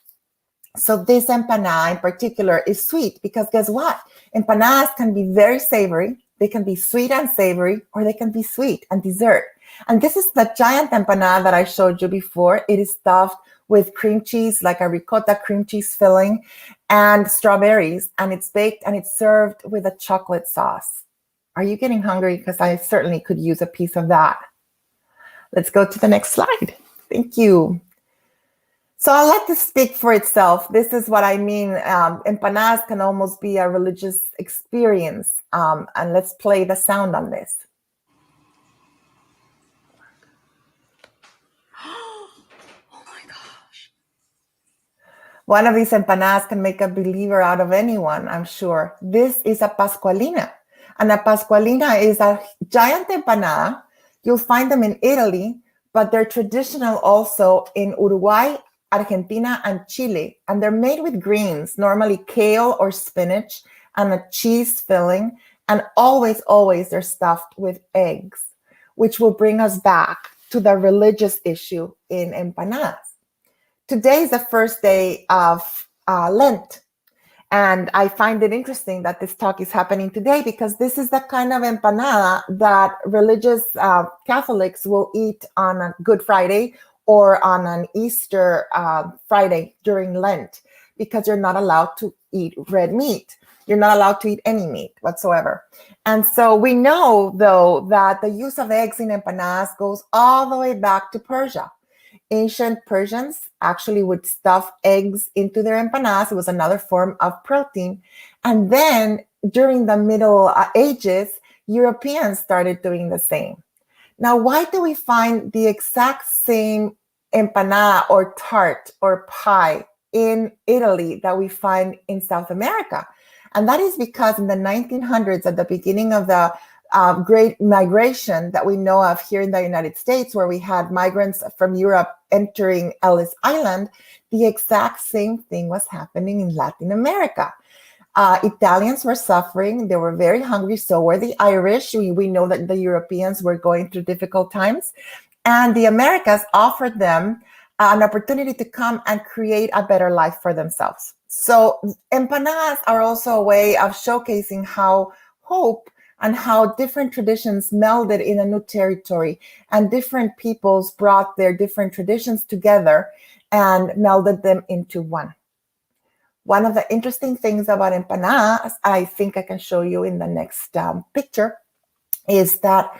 So this empanada in particular is sweet because guess what? Empanadas can be very savory. They can be sweet and savory, or they can be sweet and dessert. And this is the giant empanada that I showed you before. It is stuffed with cream cheese, like a ricotta cream cheese filling, and strawberries, and it's baked and it's served with a chocolate sauce. Are you getting hungry? Because I certainly could use a piece of that. Let's go to the next slide. Thank you. So I'll let this speak for itself. This is what I mean. Empanadas can almost be a religious experience. And let's play the sound on this. One of these empanadas can make a believer out of anyone, I'm sure. This is a pascualina. And a pascualina is a giant empanada. You'll find them in Italy, but they're traditional also in Uruguay, Argentina, and Chile. And they're made with greens, normally kale or spinach, and a cheese filling. And always, always they're stuffed with eggs, which will bring us back to the religious issue in empanadas. Today is the first day of Lent. And I find it interesting that this talk is happening today because this is the kind of empanada that religious Catholics will eat on a Good Friday or on an Easter Friday during Lent, because you're not allowed to eat red meat. You're not allowed to eat any meat whatsoever. And so we know, though, that the use of eggs in empanadas goes all the way back to Persia. Ancient Persians actually would stuff eggs into their empanadas. It was another form of protein. And then during the Middle Ages, Europeans started doing the same. Now, why do we find the exact same empanada or tart or pie in Italy that we find in South America? And that is because in the 1900s, at the beginning of the great migration that we know of here in the United States, where we had migrants from Europe entering Ellis Island, the exact same thing was happening in Latin America. Italians were suffering. They were very hungry. So were the Irish. We know that the Europeans were going through difficult times. And the Americas offered them an opportunity to come and create a better life for themselves. So empanadas are also a way of showcasing how hope and how different traditions melded in a new territory, and different peoples brought their different traditions together and melded them into one. One of the interesting things about empanadas, I think I can show you in the next picture, is that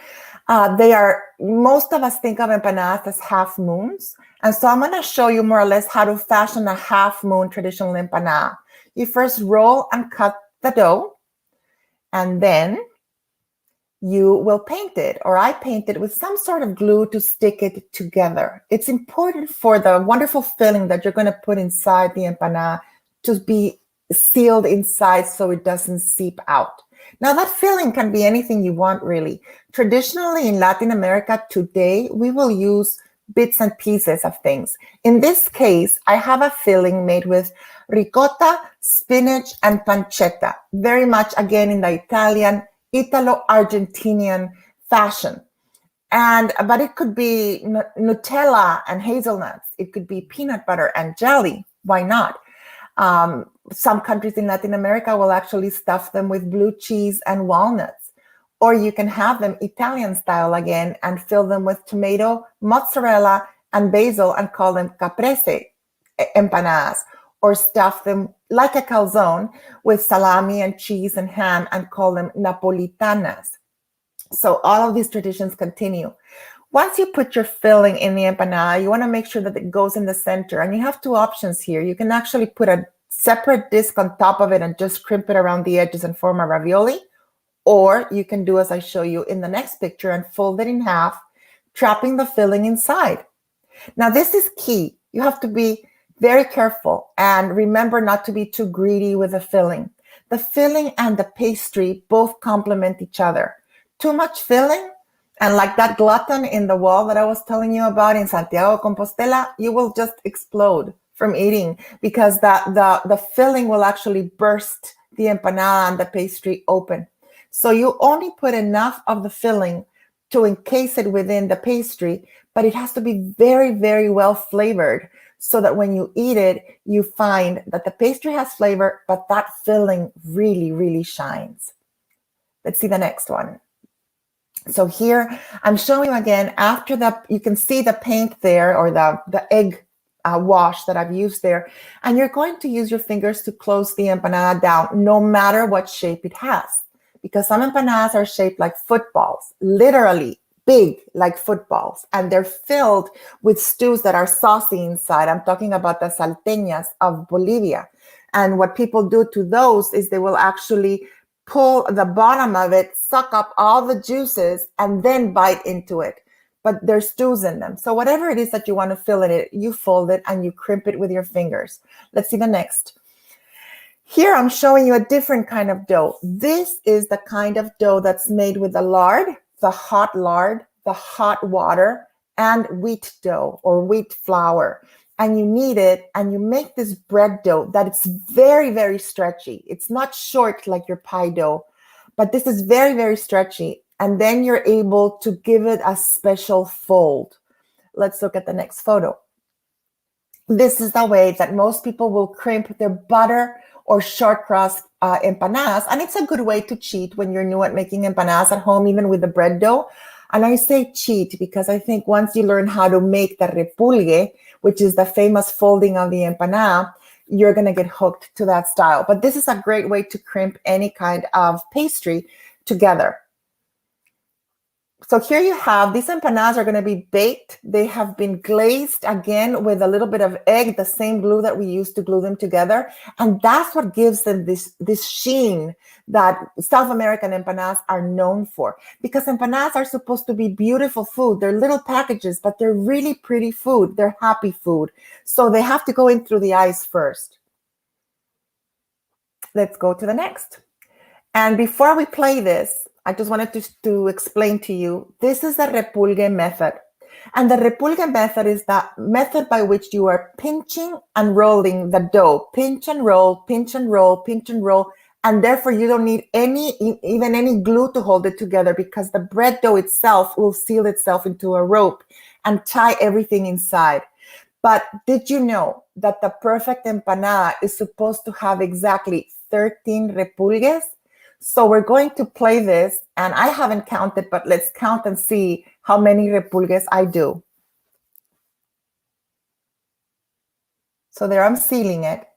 most of us think of empanadas as half moons. And so I'm going to show you more or less how to fashion a half moon traditional empanada. You first roll and cut the dough, and then you will paint it, or I paint it with some sort of glue to stick it together. It's important for the wonderful filling that you're going to put inside the empanada to be sealed inside so it doesn't seep out. Now, that filling can be anything you want, really. Traditionally in Latin America today, we will use bits and pieces of things. In this case, I have a filling made with ricotta, spinach, and pancetta, very much again in the Italo-Argentinian fashion. But it could be Nutella and hazelnuts. It could be peanut butter and jelly. Why not? Some countries in Latin America will actually stuff them with blue cheese and walnuts. Or you can have them Italian style again and fill them with tomato, mozzarella, and basil and call them caprese empanadas. Or stuff them like a calzone with salami and cheese and ham and call them napolitanas. So all of these traditions continue. Once you put your filling in the empanada, you want to make sure that it goes in the center. And you have two options here. You can actually put a separate disc on top of it and just crimp it around the edges and form a ravioli. Or you can do as I show you in the next picture and fold it in half, trapping the filling inside. Now this is key. You have to be very careful and remember not to be too greedy with the filling. The filling and the pastry both complement each other. Too much filling, and like that glutton in the wall that I was telling you about in Santiago de Compostela, you will just explode from eating because the filling will actually burst the empanada and the pastry open. So you only put enough of the filling to encase it within the pastry, but it has to be very, very well flavored so that when you eat it, you find that the pastry has flavor, but that filling really, really shines. Let's see the next one. So here I'm showing you again after you can see the paint there, or the egg wash that I've used there. And you're going to use your fingers to close the empanada down, no matter what shape it has. Because some empanadas are shaped like footballs, literally big like footballs. And they're filled with stews that are saucy inside. I'm talking about the salteñas of Bolivia. And what people do to those is they will actually pull the bottom of it, suck up all the juices, and then bite into it. but there's stews in them. So whatever it is that you want to fill in it, you fold it and you crimp it with your fingers. Let's see the next. Here I'm showing you a different kind of dough. This is the kind of dough that's made with the lard, the hot water, and wheat dough or wheat flour. And you knead it and you make this bread dough that it's very, very stretchy. It's not short like your pie dough, but this is very, very stretchy. And then you're able to give it a special fold. Let's look at the next photo. This is the way that most people will crimp their butter or short crust empanadas. And it's a good way to cheat when you're new at making empanadas at home, even with the bread dough. And I say cheat because I think once you learn how to make the repulgue, which is the famous folding of the empanada, you're going to get hooked to that style. But this is a great way to crimp any kind of pastry together. So here you have, these empanadas are going to be baked. They have been glazed again with a little bit of egg, the same glue that we use to glue them together. And that's what gives them this sheen that South American empanadas are known for. Because empanadas are supposed to be beautiful food. They're little packages, but they're really pretty food. They're happy food. So they have to go in through the eyes first. Let's go to the next. And before we play this, I just wanted to explain to you, this is the repulgue method. And the repulgue method is the method by which you are pinching and rolling the dough. Pinch and roll, pinch and roll, pinch and roll. And therefore you don't need even any glue to hold it together because the bread dough itself will seal itself into a rope and tie everything inside. But did you know that the perfect empanada is supposed to have exactly 13 repulgues? So we're going to play this, and I haven't counted, but let's count and see how many repulgues I do. So there I'm sealing it.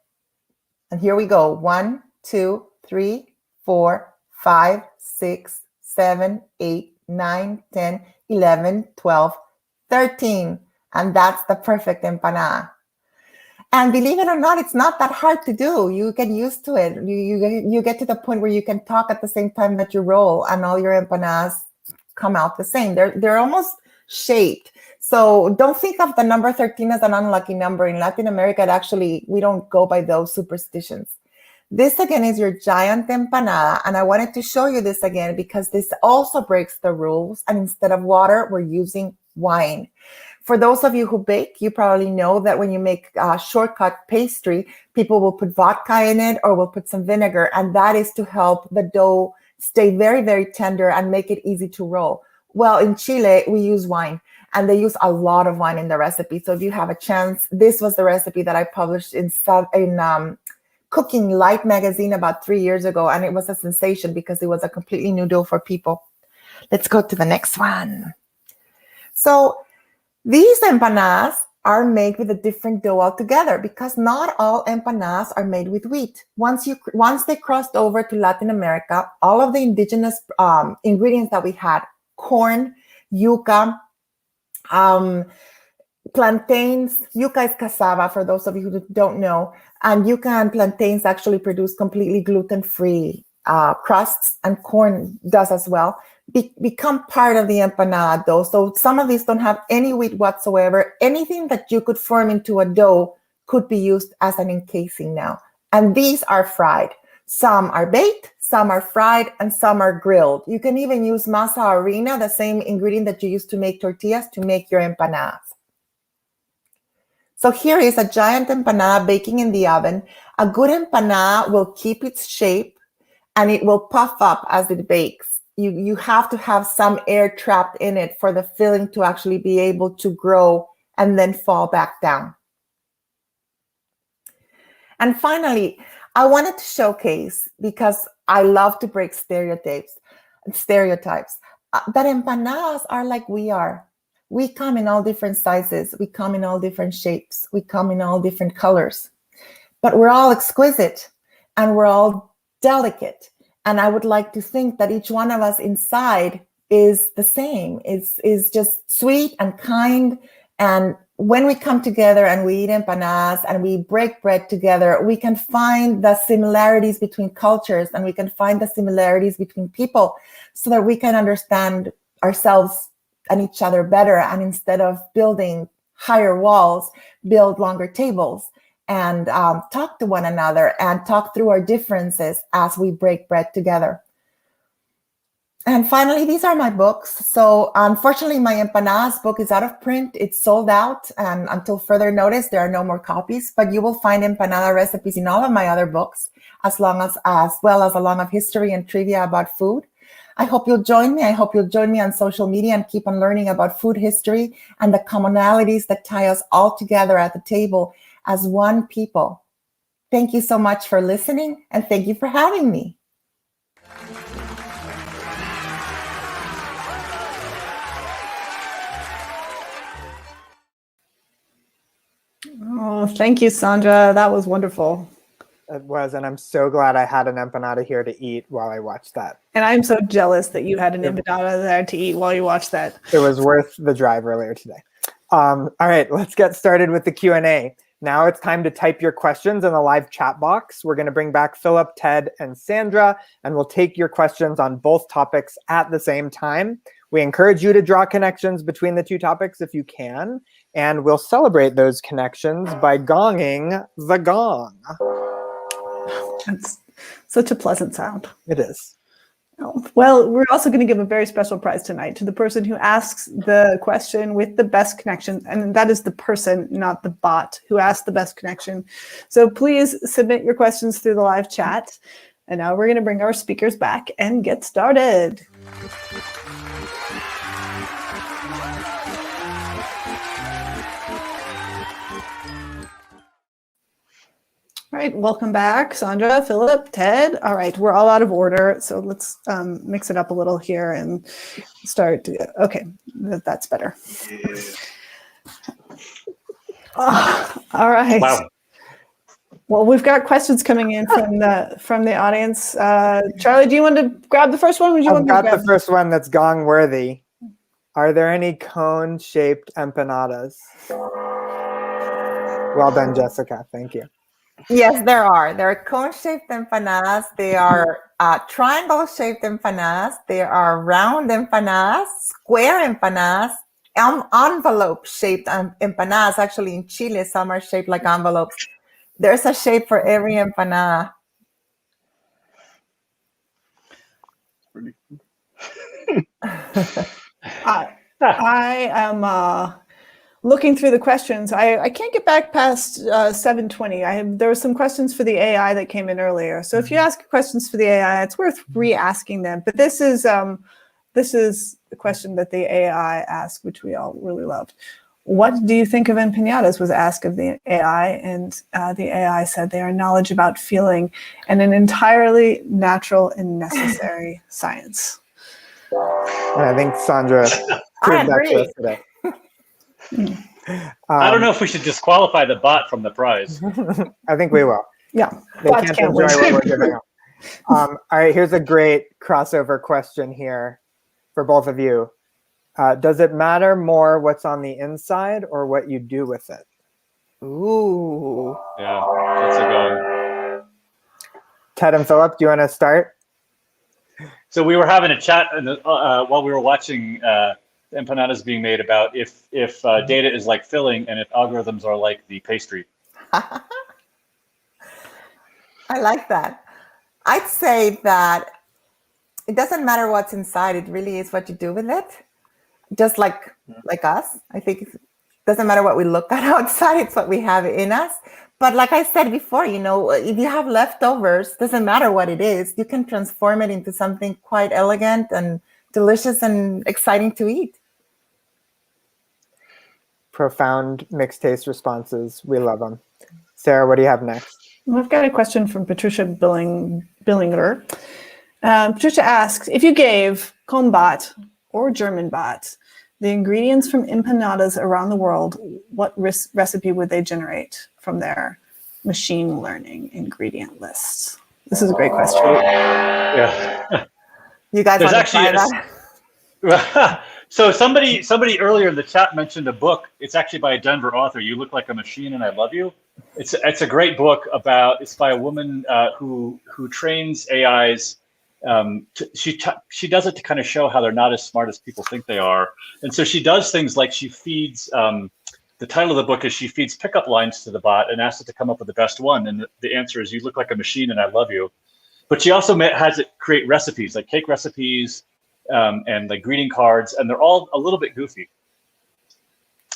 And here we go. 1, 2, 3, 4, 5, 6, 7, 8, 9, 10, 11, 12, 13. And that's the perfect empanada. And believe it or not, it's not that hard to do. You get used to it. You get to the point where you can talk at the same time that you roll, and all your empanadas come out the same. They're almost shaped. So don't think of the number 13 as an unlucky number. In Latin America, actually, we don't go by those superstitions. This again is your giant empanada, and I wanted to show you this again because this also breaks the rules. And instead of water, we're using wine. For those of you who bake, you probably know that when you make shortcut pastry, people will put vodka in it or will put some vinegar, and that is to help the dough stay very, very tender and make it easy to roll. Well, in Chile, we use wine, and they use a lot of wine in the recipe. So if you have a chance, this was the recipe that I published in Cooking Light magazine about 3 years ago, and it was a sensation because it was a completely new dough for people. Let's go to the next one. So these empanadas are made with a different dough altogether because not all empanadas are made with wheat. Once they crossed over to Latin America, all of the indigenous ingredients that we had, corn, yuca, plantains, yuca is cassava for those of you who don't know, and yuca and plantains actually produce completely gluten-free crusts, and corn does as well. Become part of the empanada dough. So some of these don't have any wheat whatsoever. Anything that you could form into a dough could be used as an encasing now. And these are fried. Some are baked, some are fried, and some are grilled. You can even use masa harina, the same ingredient that you use to make tortillas, to make your empanadas. So here is a giant empanada baking in the oven. A good empanada will keep its shape and it will puff up as it bakes. You have to have some air trapped in it for the filling to actually be able to grow and then fall back down. And finally, I wanted to showcase, because I love to break stereotypes, that empanadas are like we are. We come in all different sizes. We come in all different shapes. We come in all different colors. But we're all exquisite and we're all delicate. And I would like to think that each one of us inside is the same. Is just sweet and kind. And when we come together and we eat empanadas and we break bread together, we can find the similarities between cultures and we can find the similarities between people so that we can understand ourselves and each other better. And instead of building higher walls, build longer tables and talk to one another and talk through our differences as we break bread together. And finally, these are my books. So unfortunately, my Empanadas book is out of print. It's sold out. And until further notice, there are no more copies. But you will find empanada recipes in all of my other books, as well as a lot of history and trivia about food. I hope you'll join me. I hope you'll join me on social media and keep on learning about food history and the commonalities that tie us all together at the table as one people. Thank you so much for listening, and thank you for having me. Oh, thank you, Sandra. That was wonderful. It was, and I'm so glad I had an empanada here to eat while I watched that. And I'm so jealous that you had an empanada there to eat while you watched that. It was worth the drive earlier today. All right, let's get started with the Q&A. Now it's time to type your questions in the live chat box. We're going to bring back Philip, Ted, and Sandra, and we'll take your questions on both topics at the same time. We encourage you to draw connections between the two topics if you can, and we'll celebrate those connections by gonging the gong. That's such a pleasant sound. It is. Well, we're also going to give a very special prize tonight to the person who asks the question with the best connection. And that is the person, not the bot, who asked the best connection. So please submit your questions through the live chat. And now we're going to bring our speakers back and get started. All right, welcome back, Sandra, Philip, Ted. All right, we're all out of order, so let's mix it up a little here and start. Okay, that's better. All right. Wow. Well, we've got questions coming in from the audience. Charlie, do you want to grab the first one? I've got the first one that's gong worthy. Are there any cone-shaped empanadas? Well done, Jessica. Thank you. Yes, there are. There are cone-shaped empanadas. They are triangle-shaped empanadas. There are round empanadas, square empanadas, envelope-shaped empanadas. Actually, in Chile, some are shaped like envelopes. There's a shape for every empanada. I am looking through the questions. I can't get back past 7:20. There were some questions for the AI that came in earlier. So if you ask questions for the AI, it's worth re-asking them. But this is the question that the AI asked, which we all really loved. What do you think of empanadas was asked of the AI, and the AI said they are knowledge about feeling and an entirely natural and necessary science. And I think Sandra proved that to us today. I don't know if we should disqualify the bot from the prize. I think we will. Yeah. They can't enjoy what we're giving up. All right, here's a great crossover question here for both of you. Does it matter more what's on the inside or what you do with it? Ooh. Yeah, that's a good one. Ted and Philip, do you want to start? So we were having a chat while we were watching empanadas being made about if data is like filling and if algorithms are like the pastry. I like that. I'd say that it doesn't matter what's inside. It really is what you do with it. Just like us. I think it doesn't matter what we look at outside. It's what we have in us. But like I said before, if you have leftovers, doesn't matter what it is, you can transform it into something quite elegant and delicious and exciting to eat. Profound mixed taste responses. We love them. Sarah, what do you have next? We've got a question from Patricia Billinger. Patricia asks, if you gave Combot or Germanbot the ingredients from empanadas around the world, what recipe would they generate from their machine learning ingredient lists? This is a great question. Yeah. You guys want to try that? So somebody earlier in the chat mentioned a book. It's actually by a Denver author. You Look Like a Machine and I Love You. It's a great book it's by a woman who trains AIs She does it to kind of show how they're not as smart as people think they are. And so she does things like she feeds, the title of the book is she feeds pickup lines to the bot and asks it to come up with the best one. And the answer is, you look like a machine and I love you. But she also has it create recipes, like cake recipes and like greeting cards. And they're all a little bit goofy.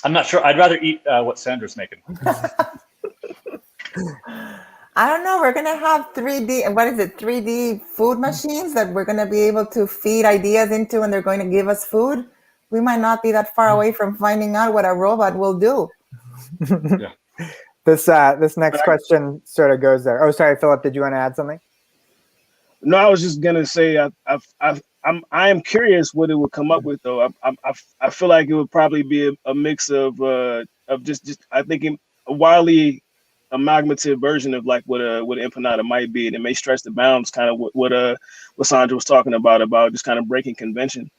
I'm not sure. I'd rather eat what Sandra's making. I don't know. We're going to have 3D food machines that we're going to be able to feed ideas into, and they're going to give us food. We might not be that far away from finding out what a robot will do. Yeah. This next question sort of goes there. Oh, sorry, Philip, did you want to add something? No, I was just gonna say I am curious what it would come up with though. I feel like it would probably be a mix of just I think a wildly amalgamative version of like what an empanada might be, and it may stretch the bounds, kind of what Sandra was talking about just kind of breaking convention.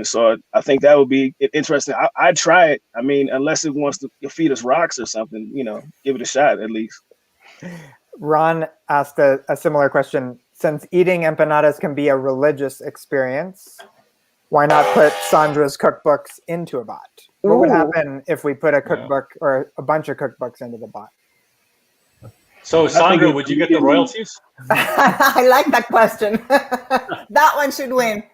So I think that would be interesting. I'd try it. I mean, unless it wants to feed us rocks or something, give it a shot at least. Ron asked a similar question. Since eating empanadas can be a religious experience, why not put Sandra's cookbooks into a bot? What would happen if we put a cookbook or a bunch of cookbooks into the bot? So Sandra, would you get the royalties? I like that question. That one should win.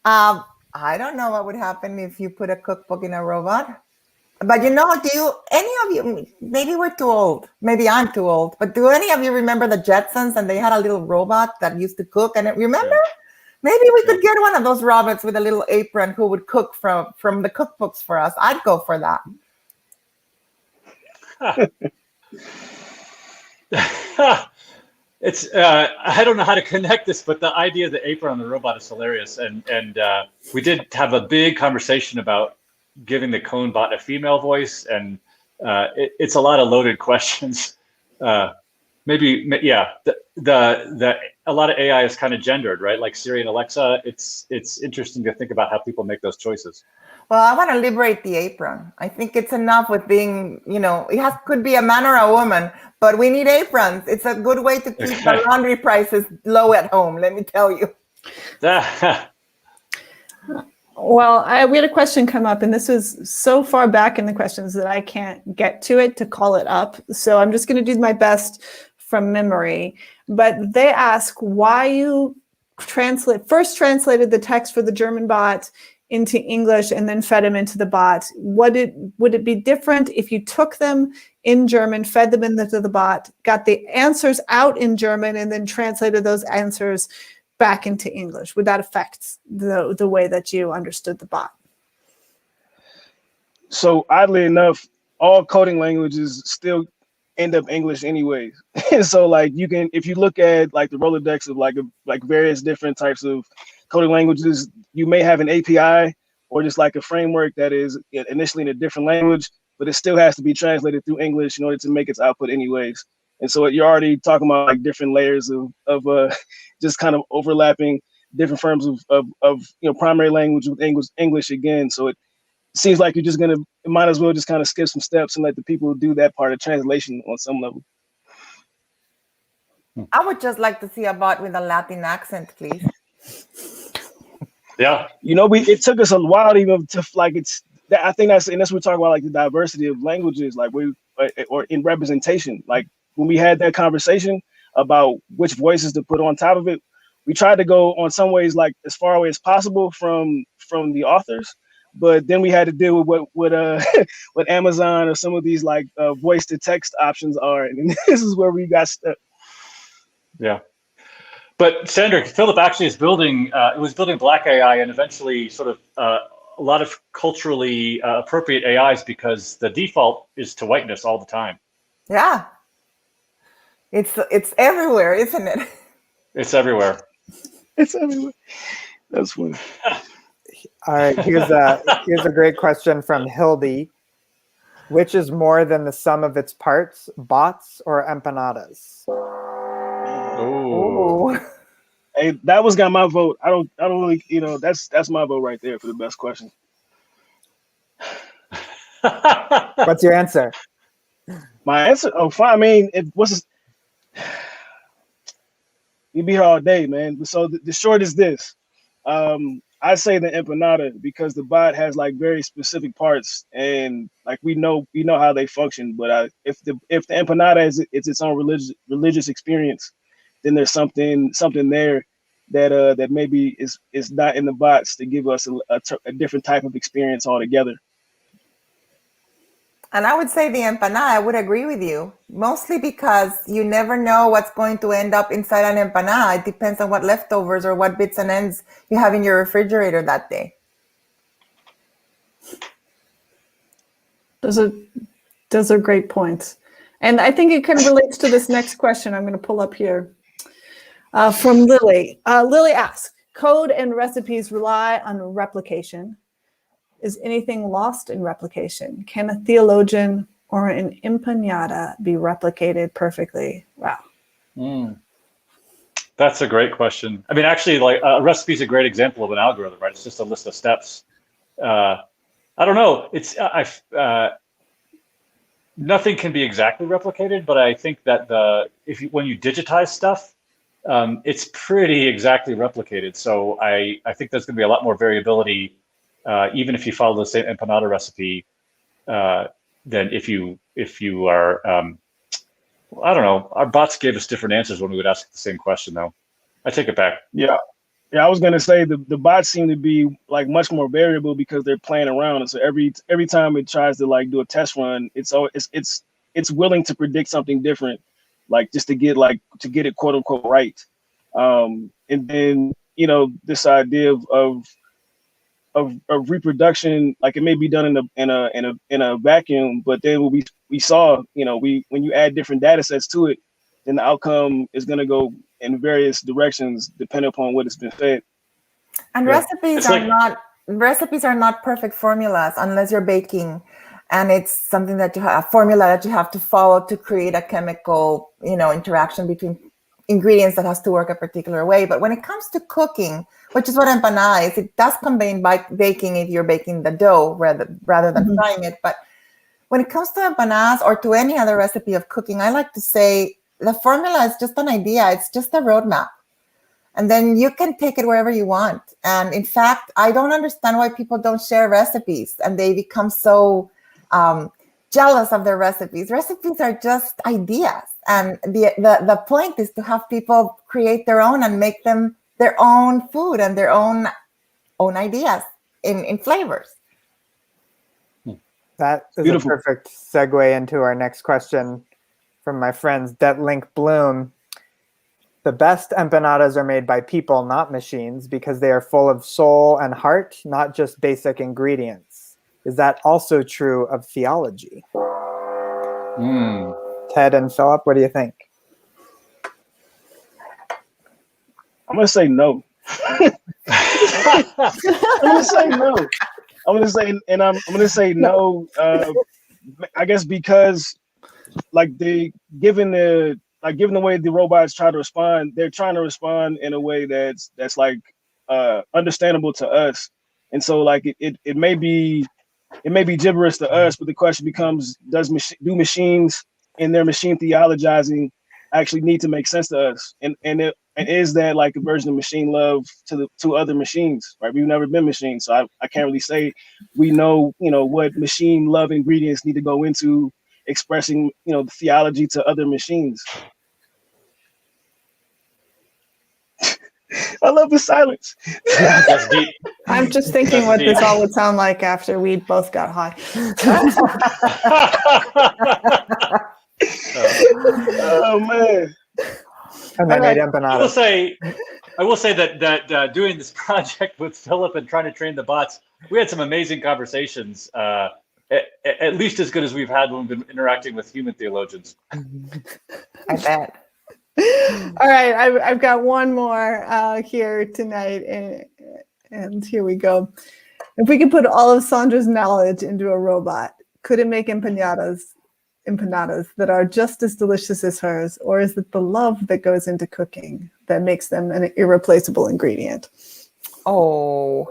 I don't know what would happen if you put a cookbook in a robot. But any of you, maybe we're too old, maybe I'm too old, but do any of you remember the Jetsons, and they had a little robot that used to cook? And remember? Maybe we could get one of those robots with a little apron who would cook from the cookbooks for us. I'd go for that. It's I don't know how to connect this, but the idea of the apron on the robot is hilarious. And we did have a big conversation about giving the cone bot a female voice, and it's a lot of loaded questions. A lot of AI is kind of gendered, right? Like Siri and Alexa. It's interesting to think about how people make those choices. Well, I want to liberate the apron. I think it's enough with being, it could be a man or a woman, but we need aprons. It's a good way to keep the laundry prices low at home, let me tell you. Well, we had a question come up, and this was so far back in the questions that I can't get to it to call it up. So I'm just going to do my best from memory. But they ask why you first translated the text for the German bot into English and then fed them into the bot. Would it be different if you took them in German, fed them into the bot, got the answers out in German, and then translated those answers back into English? Would that affect the way that you understood the bot? So oddly enough, all coding languages still end up English anyways. So like if you look at like the Rolodex of like various different types of coding languages, you may have an API or just like a framework that is initially in a different language, but it still has to be translated through English in order to make its output anyways. And so you're already talking about like different layers of just kind of overlapping different forms of primary language with English again. So it seems like it might as well just kind of skip some steps and let the people do that part of translation on some level. I would just like to see a bot with a Latin accent, please. Yeah. It took us a while even to I think that's what we're talking about, like the diversity of languages, like or in representation. Like when we had that conversation about which voices to put on top of it, we tried to go on some ways like as far away as possible from the authors, but then we had to deal with what Amazon or some of these like voice to text options are, and this is where we got stuck. Yeah. But Sandra, Philip actually is building Black AI and eventually sort of a lot of culturally appropriate AIs, because the default is to whiteness all the time. Yeah. It's everywhere, isn't it? It's everywhere. It's everywhere. That's funny. All right, here's a great question from Hildy. Which is more than the sum of its parts, bots or empanadas? Oh. Hey, that was got my vote. I don't really, that's my vote right there for the best question. What's your answer? My answer? Oh, fine. I mean, we'd be here all day, man. So the short is this. I say the empanada because the bot has like very specific parts, and like we know how they function. But if the empanada is its own religious experience, then there's something there that maybe is not in the bots to give us a different type of experience altogether. And I would say the empanada, I would agree with you, mostly because you never know what's going to end up inside an empanada. It depends on what leftovers or what bits and ends you have in your refrigerator that day. Those are great points. And I think it kind of relates to this next question I'm going to pull up here from Lily. Lily asks, code and recipes rely on replication. Is anything lost in replication? Can a theologian or an empanada be replicated perfectly? Wow. That's a great question. I mean, actually, like a recipe is a great example of an algorithm, right? It's just a list of steps. I don't know. It's nothing can be exactly replicated, but I think that when you digitize stuff, it's pretty exactly replicated. So I think there's going to be a lot more variability, even if you follow the same empanada recipe, than if you are. I don't know. Our bots gave us different answers when we would ask the same question, though. I take it back. Yeah. I was gonna say the bots seem to be like much more variable because they're playing around, and so every time it tries to like do a test run, it's willing to predict something different, like just to get it quote unquote right. And then this idea of reproduction, like it may be done in a vacuum, but then what we saw, when you add different data sets to it, then the outcome is going to go in various directions depending upon what it's been fed. And recipes are not perfect formulas unless you're baking, and it's something that you have a formula that you have to follow to create a chemical, interaction between ingredients that has to work a particular way. But when it comes to cooking, which is what empanada is, it does combine by baking if you're baking the dough rather than frying it. But when it comes to empanadas or to any other recipe of cooking, I like to say the formula is just an idea. It's just a roadmap. And then you can take it wherever you want. And in fact, I don't understand why people don't share recipes and they become so jealous of their recipes. Recipes are just ideas. And the point is to have people create their own and make them their own food and their own ideas in flavors. That is Beautiful. A perfect segue into our next question from my friends Detlink Bloom. The best empanadas are made by people, not machines, because they are full of soul and heart, not just basic ingredients. Is that also true of theology? Ted and Philip, what do you think? I'm going to say no. I'm going to say no. I'm going to say no. I guess because given the way the robots try to respond, they're trying to respond in a way that's like understandable to us. And so like it may be gibberish to us, but the question becomes, do machines in their machine theologizing actually need to make sense to us? And is that like a version of machine love to other machines, right? We've never been machines, so I can't really say we know what machine love ingredients need to go into expressing the theology to other machines. I love the silence. That's deep. I'm just thinking what this all would sound like after we both got high. Oh man. And then made empanadas. I will say that doing this project with Philip and trying to train the bots, we had some amazing conversations, at least as good as we've had when we've been interacting with human theologians. I bet. All right, I've got one more here tonight, and here we go. If we could put all of Sandra's knowledge into a robot, could it make empanadas that are just as delicious as hers, or is it the love that goes into cooking that makes them an irreplaceable ingredient? Oh.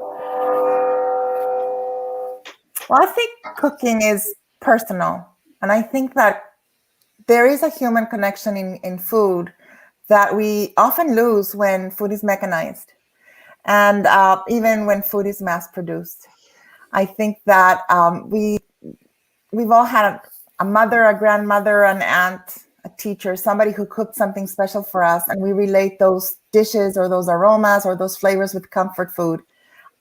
Well, I think cooking is personal, and I think that there is a human connection in food that we often lose when food is mechanized, and even when food is mass produced. I think that we've all had a mother, a grandmother, an aunt, a teacher, somebody who cooked something special for us, and we relate those dishes or those aromas or those flavors with comfort food.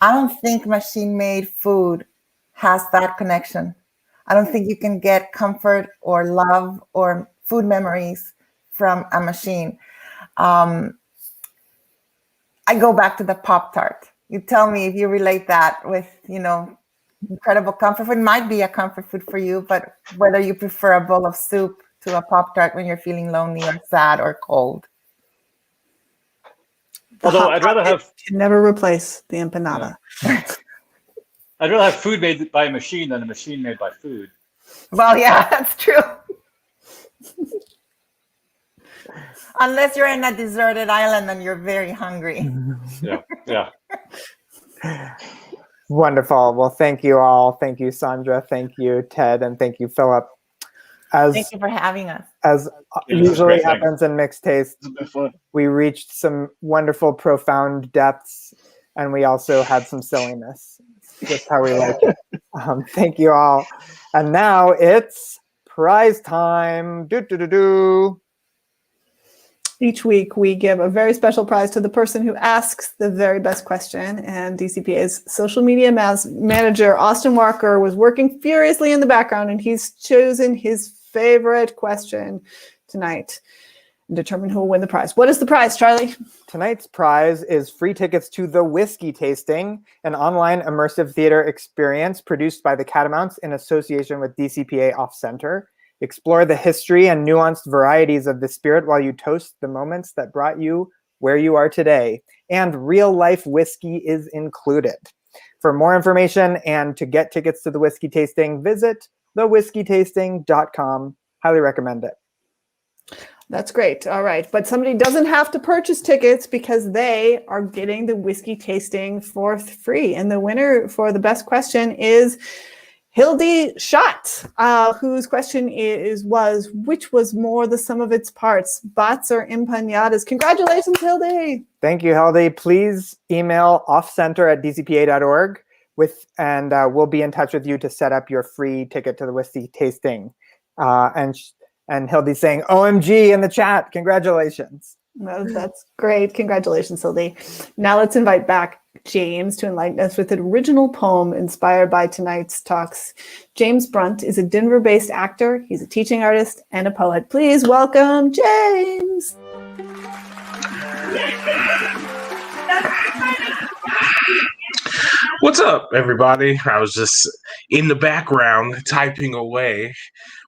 I don't think machine-made food has that connection. I don't think you can get comfort or love or food memories from a machine. I go back to the Pop-Tart. You tell me if you relate that with, incredible comfort food. It might be a comfort food for you, but whether you prefer a bowl of soup to a Pop-Tart when you're feeling lonely or sad or cold. Although I'd rather have can never replace the empanada. Yeah. I'd rather have food made by a machine than a machine made by food. Well, yeah, that's true. Unless you're in a deserted island and you're very hungry. Yeah. Wonderful. Well, thank you all. Thank you, Sandra. Thank you, Ted, and thank you, Philip. Thank you for having us. As usually happens in Mixed Taste, we reached some wonderful, profound depths, and we also had some silliness. Just how we like it. Thank you all. And now it's prize time. Each week, we give a very special prize to the person who asks the very best question. And DCPA's social media manager, Austin Walker, was working furiously in the background, and he's chosen his favorite question tonight and determine who will win the prize. What is the prize, Charlie? Tonight's prize is free tickets to The Whiskey Tasting, an online immersive theater experience produced by the Catamounts in association with DCPA Off Center. Explore the history and nuanced varieties of the spirit while you toast the moments that brought you where you are today. And real-life whiskey is included. For more information and to get tickets to The Whiskey Tasting, visit thewhiskeytasting.com. Highly recommend it. That's great. All right. But somebody doesn't have to purchase tickets because they are getting the whiskey tasting for free. And the winner for the best question is Hildy Schott, whose question was, which was more the sum of its parts, bots or empanadas? Congratulations, Hildy. Thank you, Hildy. Please email offcenter@dcpa.org and we'll be in touch with you to set up your free ticket to the whiskey tasting. And Hildy's saying, OMG in the chat. Congratulations. Well, that's great. Congratulations, Hildy. Now let's invite back James to enlighten us with an original poem inspired by tonight's talks. James Brunt is a Denver-based actor. He's a teaching artist and a poet. Please welcome James. What's up, everybody? I was just in the background typing away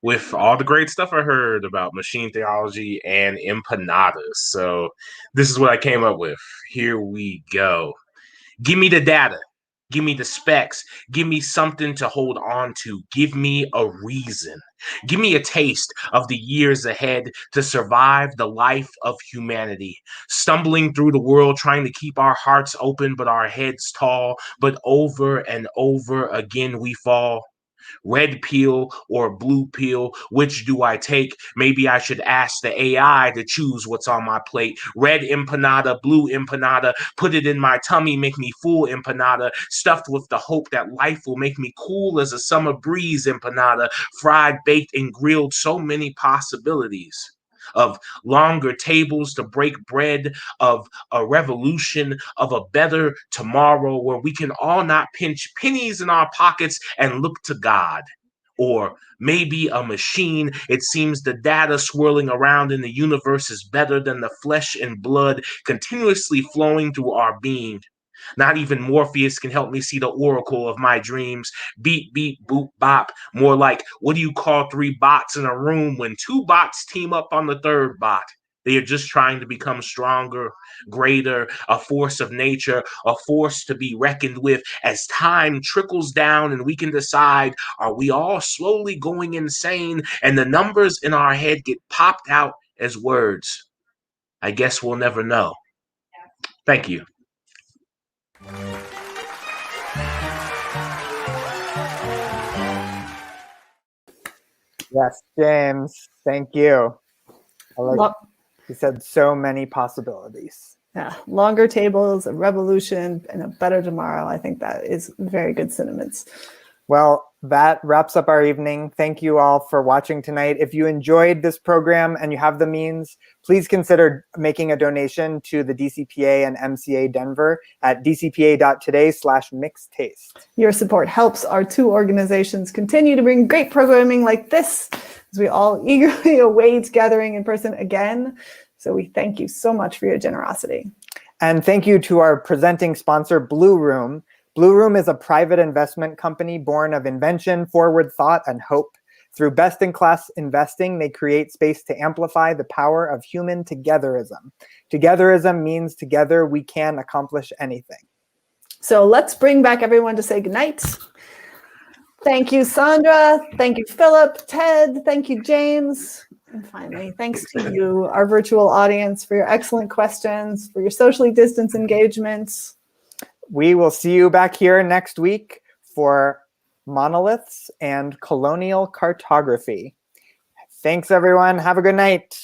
with all the great stuff I heard about machine theology and empanadas. So this is what I came up with. Here we go. Give me the data. Give me the specs. Give me something to hold on to. Give me a reason. Give me a taste of the years ahead to survive the life of humanity. Stumbling through the world, trying to keep our hearts open, but our heads tall. But over and over again we fall. Red pill or blue pill, which do I take? Maybe I should ask the AI to choose what's on my plate. Red empanada, blue empanada, put it in my tummy, make me full empanada, stuffed with the hope that life will make me cool as a summer breeze empanada, fried, baked, and grilled, so many possibilities. Of longer tables to break bread, of a revolution, of a better tomorrow where we can all not pinch pennies in our pockets and look to God. Or maybe a machine. It seems the data swirling around in the universe is better than the flesh and blood continuously flowing through our being. Not even Morpheus can help me see the oracle of my dreams. Beep, beep, boop, bop. More like, what do you call 3 bots in a room when 2 bots team up on the 3rd bot? They are just trying to become stronger, greater, a force of nature, a force to be reckoned with as time trickles down and we can decide, are we all slowly going insane and the numbers in our head get popped out as words? I guess we'll never know. Thank you. Yes, James. Thank you. You said so many possibilities. Yeah, longer tables, a revolution, and a better tomorrow. I think that is very good sentiments. Well, that wraps up our evening. Thank you all for watching tonight. If you enjoyed this program and you have the means, please consider making a donation to the DCPA and MCA Denver at dcpa.today/mixtaste. Your support helps our two organizations continue to bring great programming like this, as we all eagerly await gathering in person again. So we thank you so much for your generosity. And thank you to our presenting sponsor, Blue Room. Blue Room is a private investment company born of invention, forward thought, and hope. Through best-in-class investing, they create space to amplify the power of human togetherism. Togetherism means together we can accomplish anything. So let's bring back everyone to say goodnight. Thank you, Sandra. Thank you, Philip, Ted. Thank you, James. And finally, thanks to you, our virtual audience, for your excellent questions, for your socially distanced engagements. We will see you back here next week for monoliths and colonial cartography. Thanks, everyone. Have a good night.